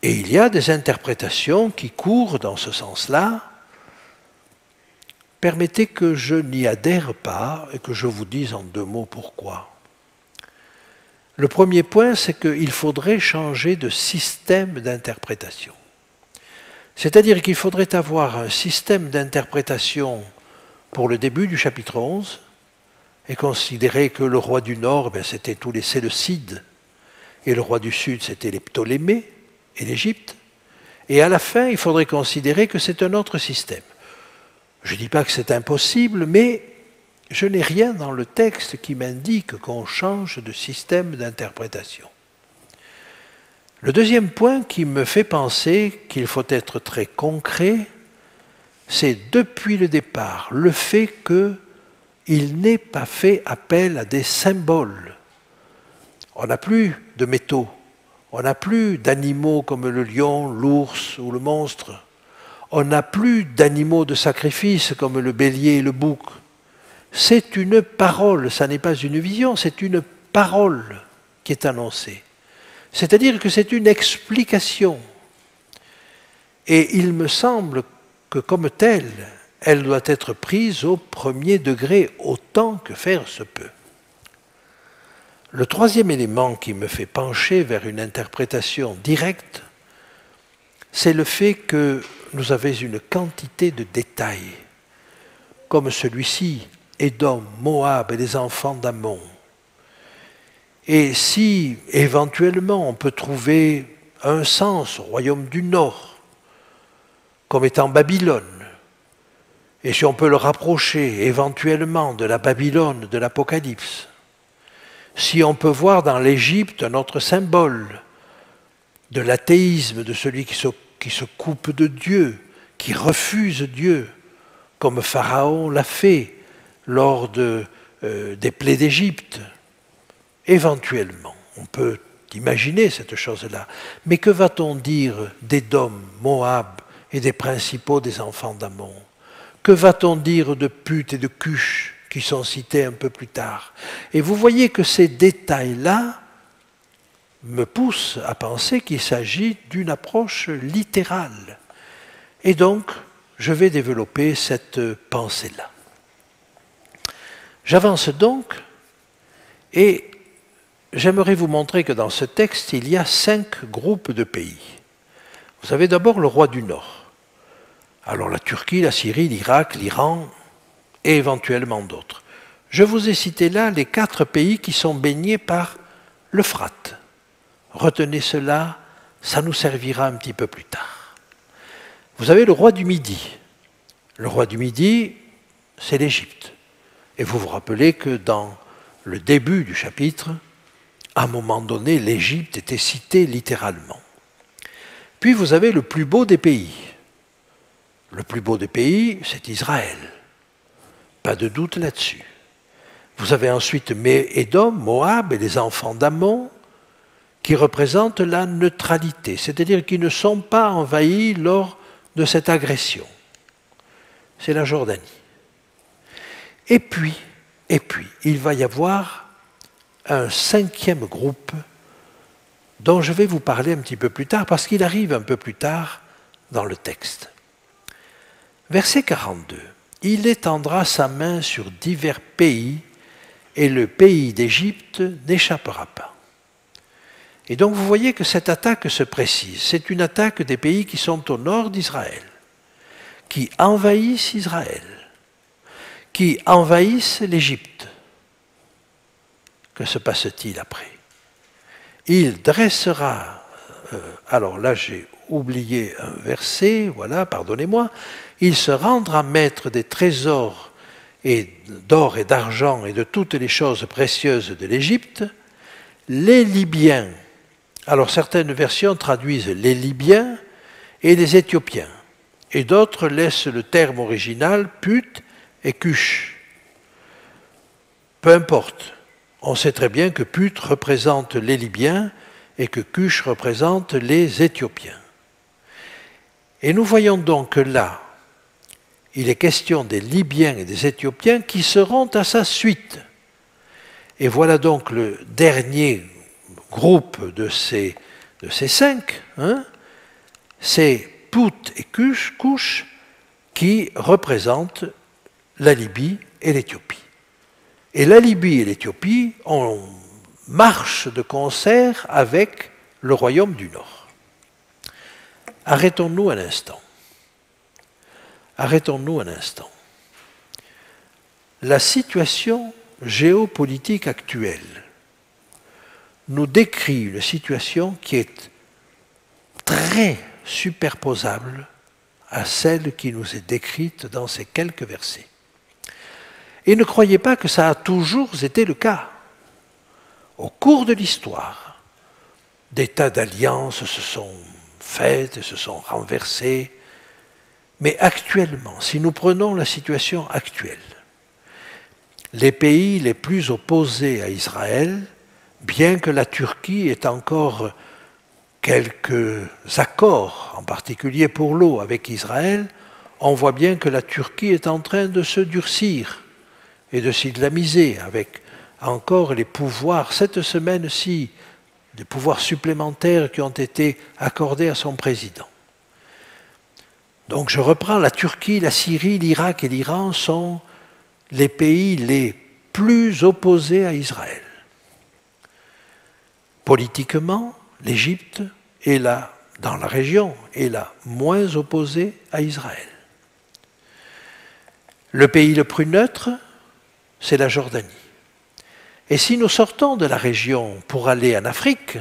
Et il y a des interprétations qui courent dans ce sens-là. Permettez que je n'y adhère pas et que je vous dise en 2 mots pourquoi. Le premier point, c'est qu'il faudrait changer de système d'interprétation. C'est-à-dire qu'il faudrait avoir un système d'interprétation pour le début du chapitre 11 et considérer que le roi du Nord, c'était tous les Séleucides, et le roi du Sud, c'était les Ptolémées et l'Égypte. Et à la fin, il faudrait considérer que c'est un autre système. Je ne dis pas que c'est impossible, mais je n'ai rien dans le texte qui m'indique qu'on change de système d'interprétation. Le deuxième point qui me fait penser qu'il faut être très concret, c'est depuis le départ le fait qu'il n'ait pas fait appel à des symboles. On n'a plus de métaux, on n'a plus d'animaux comme le lion, l'ours ou le monstre, on n'a plus d'animaux de sacrifice comme le bélier et le bouc. C'est une parole, ça n'est pas une vision, c'est une parole qui est annoncée. C'est-à-dire que c'est une explication. Et il me semble que comme telle, elle doit être prise au premier degré autant que faire se peut. Le troisième élément qui me fait pencher vers une interprétation directe, c'est le fait que nous avons une quantité de détails, comme celui-ci, Édom, Moab et les enfants d'Ammon. Et si éventuellement on peut trouver un sens au royaume du Nord, comme étant Babylone, et si on peut le rapprocher éventuellement de la Babylone de l'Apocalypse, si on peut voir dans l'Égypte un autre symbole de l'athéisme, de celui qui se coupe de Dieu, qui refuse Dieu, comme Pharaon l'a fait lors des plaies d'Égypte, éventuellement, on peut imaginer cette chose-là. Mais que va-t-on dire d'Édom, Moab et des principaux des enfants d'Ammon? Que va-t-on dire de Put et de Cush qui sont cités un peu plus tard? Et vous voyez que ces détails-là me poussent à penser qu'il s'agit d'une approche littérale. Et donc, je vais développer cette pensée-là. J'avance donc et j'aimerais vous montrer que dans ce texte, il y a 5 groupes de pays. Vous avez d'abord le roi du Nord. Alors la Turquie, la Syrie, l'Irak, l'Iran et éventuellement d'autres. Je vous ai cité là les 4 pays qui sont baignés par l'Euphrate. Retenez cela, ça nous servira un petit peu plus tard. Vous avez le roi du Midi. Le roi du Midi, c'est l'Égypte. Et vous vous rappelez que dans le début du chapitre, à un moment donné, l'Égypte était citée littéralement. Puis vous avez le plus beau des pays. Le plus beau des pays, c'est Israël. Pas de doute là-dessus. Vous avez ensuite Édom, Moab et les enfants d'Ammon, qui représentent la neutralité, c'est-à-dire qu'ils ne sont pas envahis lors de cette agression. C'est la Jordanie. Et puis, il va y avoir un 5e groupe dont je vais vous parler un petit peu plus tard, parce qu'il arrive un peu plus tard dans le texte. Verset 42. « Il étendra sa main sur divers pays, et le pays d'Égypte n'échappera pas. » Et donc vous voyez que cette attaque se précise. C'est une attaque des pays qui sont au nord d'Israël, qui envahissent Israël, qui envahissent l'Égypte. Que se passe-t-il après? Il dressera, alors là j'ai oublié un verset, voilà, pardonnez-moi, il se rendra maître des trésors d'or et d'argent et de toutes les choses précieuses de l'Égypte, les Libyens, alors certaines versions traduisent les Libyens et les Éthiopiens, et d'autres laissent le terme original Put et Cush. Peu importe, on sait très bien que Put représente les Libyens et que Cush représente les Éthiopiens. Et nous voyons donc que là, il est question des Libyens et des Éthiopiens qui seront à sa suite. Et voilà donc le dernier groupe de ces 5, c'est Put et Cush qui représentent la Libye et l'Éthiopie. Et la Libye et l'Éthiopie, on marche de concert avec le royaume du Nord. Arrêtons-nous un instant. Arrêtons-nous un instant. La situation géopolitique actuelle nous décrit une situation qui est très superposable à celle qui nous est décrite dans ces quelques versets. Et ne croyez pas que ça a toujours été le cas. Au cours de l'histoire, des tas d'alliances se sont faites et se sont renversées. Mais actuellement, si nous prenons la situation actuelle, les pays les plus opposés à Israël, bien que la Turquie ait encore quelques accords, en particulier pour l'eau avec Israël, on voit bien que la Turquie est en train de se durcir et de s'islamiser avec encore les pouvoirs, cette semaine-ci, des pouvoirs supplémentaires qui ont été accordés à son président. Donc je reprends, la Turquie, la Syrie, l'Irak et l'Iran sont les pays les plus opposés à Israël. Politiquement, l'Égypte est là, dans la région, est la moins opposée à Israël. Le pays le plus neutre, c'est la Jordanie. Et si nous sortons de la région pour aller en Afrique,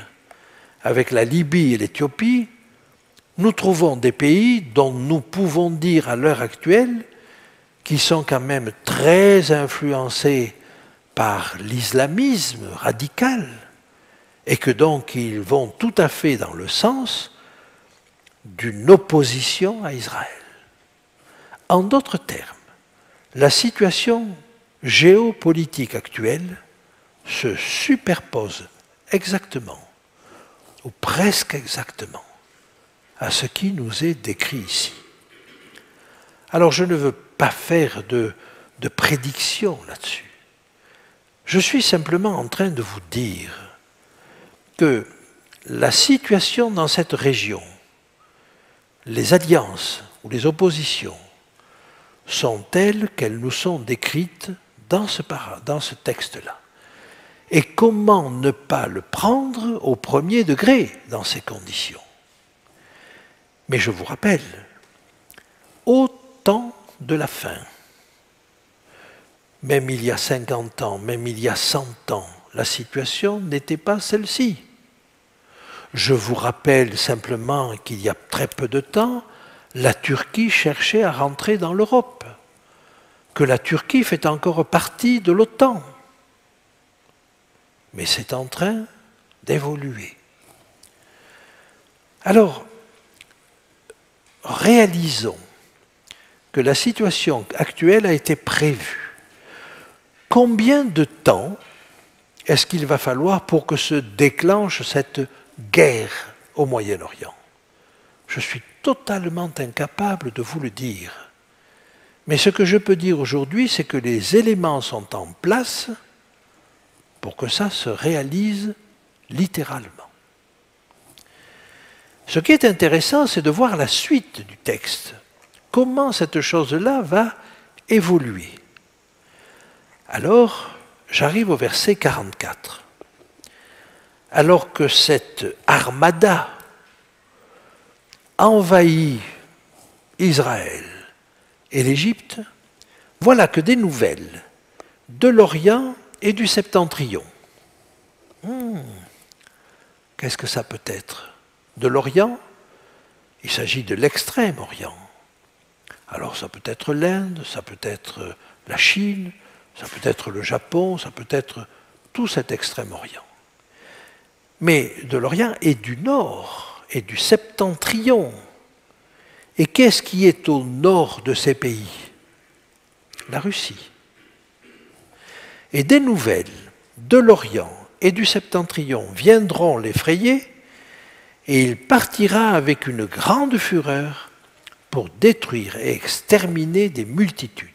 avec la Libye et l'Éthiopie, nous trouvons des pays dont nous pouvons dire à l'heure actuelle qu'ils sont quand même très influencés par l'islamisme radical et que donc ils vont tout à fait dans le sens d'une opposition à Israël. En d'autres termes, la situation géopolitique actuelle se superpose exactement, ou presque exactement, à ce qui nous est décrit ici. Alors je ne veux pas faire de prédiction là-dessus. Je suis simplement en train de vous dire que la situation dans cette région, les alliances ou les oppositions, sont telles qu'elles nous sont décrites dans ce texte-là. Et comment ne pas le prendre au premier degré dans ces conditions? Mais je vous rappelle, au temps de la fin, même il y a 50 ans, même il y a 100 ans, la situation n'était pas celle-ci. Je vous rappelle simplement qu'il y a très peu de temps, la Turquie cherchait à rentrer dans l'Europe, que la Turquie fait encore partie de l'OTAN. Mais c'est en train d'évoluer. Alors, réalisons que la situation actuelle a été prévue. Combien de temps est-ce qu'il va falloir pour que se déclenche cette guerre au Moyen-Orient? Je suis totalement incapable de vous le dire. Mais ce que je peux dire aujourd'hui, c'est que les éléments sont en place pour que ça se réalise littéralement. Ce qui est intéressant, c'est de voir la suite du texte. Comment cette chose-là va évoluer. Alors, j'arrive au verset 44. Alors que cette armada envahit Israël et l'Égypte, voilà que des nouvelles de l'Orient et du Septentrion. Qu'est-ce que ça peut être? De l'Orient, il s'agit de l'Extrême-Orient. Alors ça peut être l'Inde, ça peut être la Chine, ça peut être le Japon, ça peut être tout cet Extrême-Orient. Mais de l'Orient et du Nord, et du Septentrion. Et qu'est-ce qui est au nord de ces pays? La Russie. Et des nouvelles de l'Orient et du Septentrion viendront l'effrayer, et il partira avec une grande fureur pour détruire et exterminer des multitudes.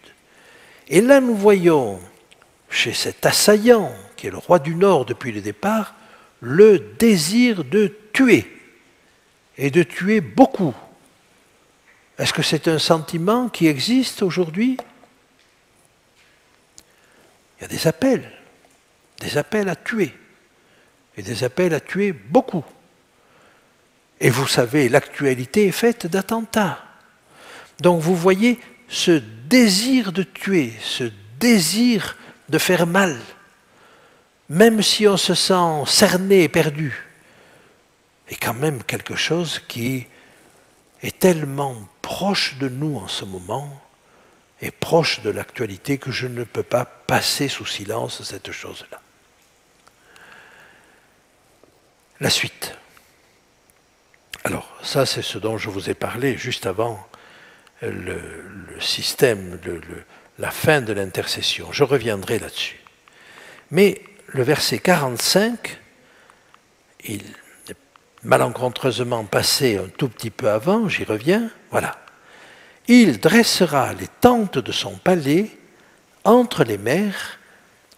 Et là, nous voyons chez cet assaillant, qui est le roi du Nord depuis le départ, le désir de tuer, et de tuer beaucoup. Est-ce que c'est un sentiment qui existe aujourd'hui? Il y a des appels à tuer, et des appels à tuer beaucoup. Et vous savez, l'actualité est faite d'attentats. Donc vous voyez ce désir de tuer, ce désir de faire mal, même si on se sent cerné et perdu, est quand même quelque chose qui est tellement proche de nous en ce moment, et proche de l'actualité, que je ne peux pas passer sous silence cette chose-là. La suite. Alors, ça c'est ce dont je vous ai parlé juste avant le système, la fin de l'intercession. Je reviendrai là-dessus. Mais le verset 45, il est malencontreusement passé un tout petit peu avant, j'y reviens, voilà. Il dressera les tentes de son palais entre les mers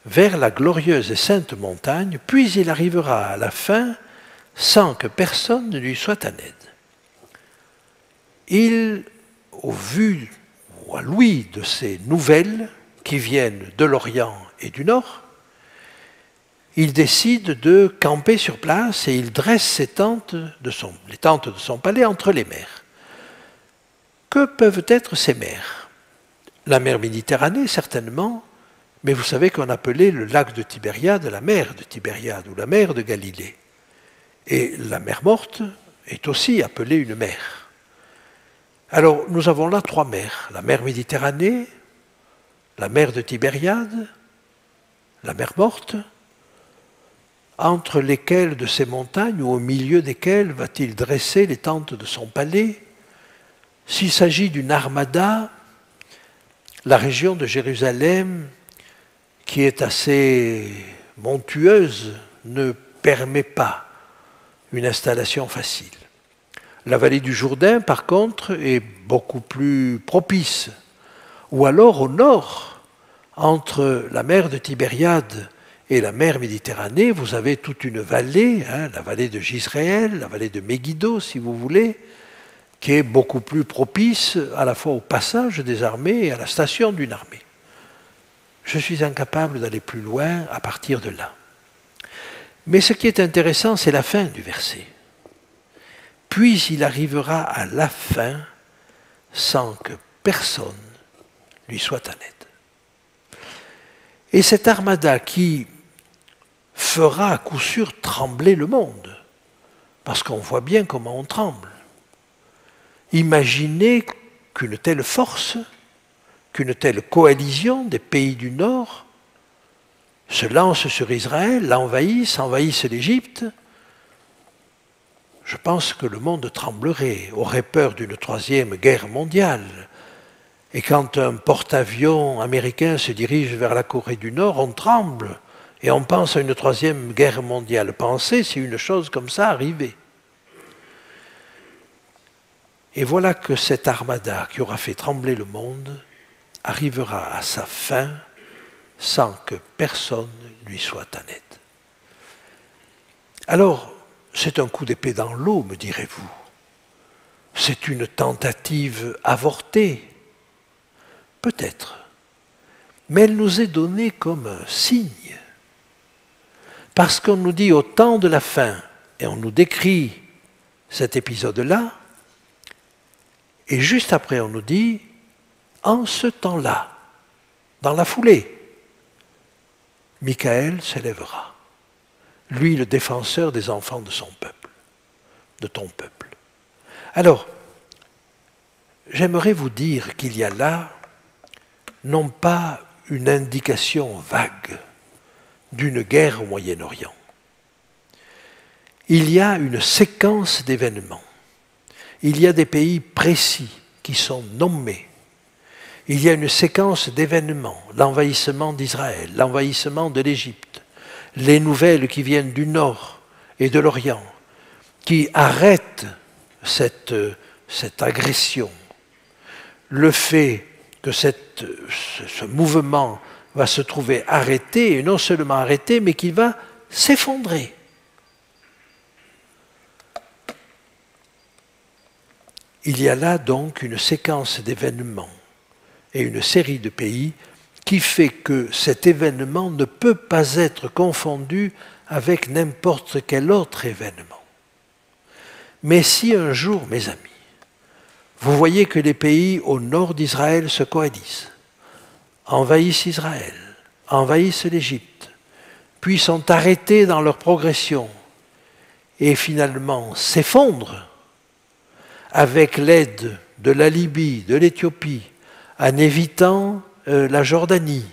vers la glorieuse et sainte montagne, puis il arrivera à la fin sans que personne ne lui soit en aide. Il, au vu ou à l'ouïe de ces nouvelles qui viennent de l'Orient et du Nord, il décide de camper sur place et il dresse les tentes de son palais entre les mers. Que peuvent être ces mers? La mer Méditerranée, certainement, mais vous savez qu'on appelait le lac de Tibériade la mer de Tibériade ou la mer de Galilée. Et la mer Morte est aussi appelée une mer. Alors, nous avons là trois mers. La mer Méditerranée, la mer de Tibériade, la mer Morte, entre lesquelles de ces montagnes, ou au milieu desquelles va-t-il dresser les tentes de son palais? S'il s'agit d'une armada, la région de Jérusalem, qui est assez montueuse, ne permet pas une installation facile. La vallée du Jourdain, par contre, est beaucoup plus propice. Ou alors au nord, entre la mer de Tibériade et la mer Méditerranée, vous avez toute une vallée, la vallée de Jisraël, la vallée de Megiddo, si vous voulez, qui est beaucoup plus propice à la fois au passage des armées et à la station d'une armée. Je suis incapable d'aller plus loin à partir de là. Mais ce qui est intéressant, c'est la fin du verset. puis il arrivera à la fin sans que personne lui soit en aide. Et cette armada qui fera à coup sûr trembler le monde, parce qu'on voit bien comment on tremble. Imaginez qu'une telle force, qu'une telle coalition des pays du Nord se lance sur Israël, l'envahisse, envahisse l'Égypte. Je pense que le monde tremblerait, aurait peur d'une troisième guerre mondiale. Et quand un porte-avions américain se dirige vers la Corée du Nord, on tremble et on pense à une troisième guerre mondiale. Pensez si une chose comme ça arrivait. Et voilà que cette armada qui aura fait trembler le monde arrivera à sa fin sans que personne lui soit en aide. Alors, c'est un coup d'épée dans l'eau, me direz-vous. C'est une tentative avortée. Peut-être. Mais elle nous est donnée comme un signe. Parce qu'on nous dit au temps de la fin, et on nous décrit cet épisode-là, et juste après on nous dit, en ce temps-là, dans la foulée, Michael s'élèvera. Lui, le défenseur des enfants de son peuple, de ton peuple. Alors, j'aimerais vous dire qu'il y a là, non pas une indication vague d'une guerre au Moyen-Orient. Il y a une séquence d'événements. Il y a des pays précis qui sont nommés. Il y a une séquence d'événements, l'envahissement d'Israël, l'envahissement de l'Égypte, les nouvelles qui viennent du Nord et de l'Orient, qui arrêtent cette agression. Le fait que ce mouvement va se trouver arrêté, et non seulement arrêté, mais qui va s'effondrer. Il y a là donc une séquence d'événements et une série de pays qui fait que cet événement ne peut pas être confondu avec n'importe quel autre événement. Mais si un jour, mes amis, vous voyez que les pays au nord d'Israël se coalisent, envahissent Israël, envahissent l'Égypte, puis sont arrêtés dans leur progression et finalement s'effondrent avec l'aide de la Libye, de l'Éthiopie, en évitant la Jordanie.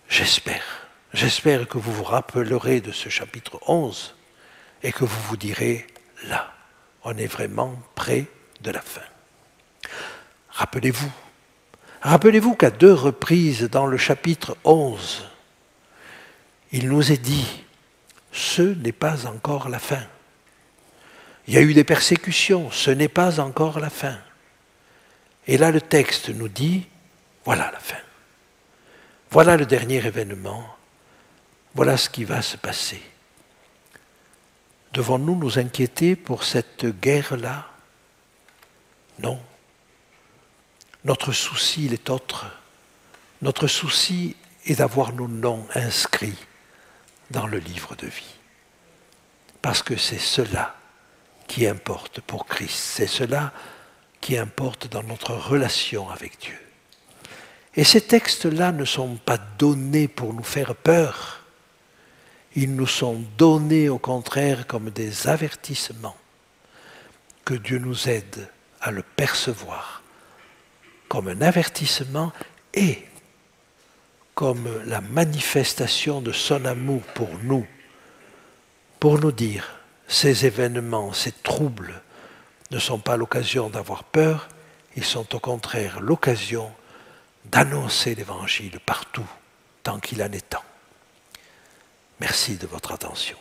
J'espère que vous vous rappellerez de ce chapitre 11 et que vous vous direz, là, on est vraiment près de la fin. Rappelez-vous qu'à 2 reprises dans le chapitre 11, il nous est dit, ce n'est pas encore la fin. Il y a eu des persécutions, ce n'est pas encore la fin. Et là, le texte nous dit, voilà la fin. Voilà le dernier événement. Voilà ce qui va se passer. Devons-nous nous inquiéter pour cette guerre-là? Non. Notre souci, il est autre. Notre souci est d'avoir nos noms inscrits dans le livre de vie. Parce que c'est cela qui importe pour Christ. C'est cela qui importe dans notre relation avec Dieu. Et ces textes-là ne sont pas donnés pour nous faire peur. Ils nous sont donnés au contraire comme des avertissements. Que Dieu nous aide à le percevoir comme un avertissement et comme la manifestation de son amour pour nous dire ces événements, ces troubles ne sont pas l'occasion d'avoir peur, ils sont au contraire l'occasion d'annoncer l'Évangile partout, tant qu'il en est temps. Merci de votre attention.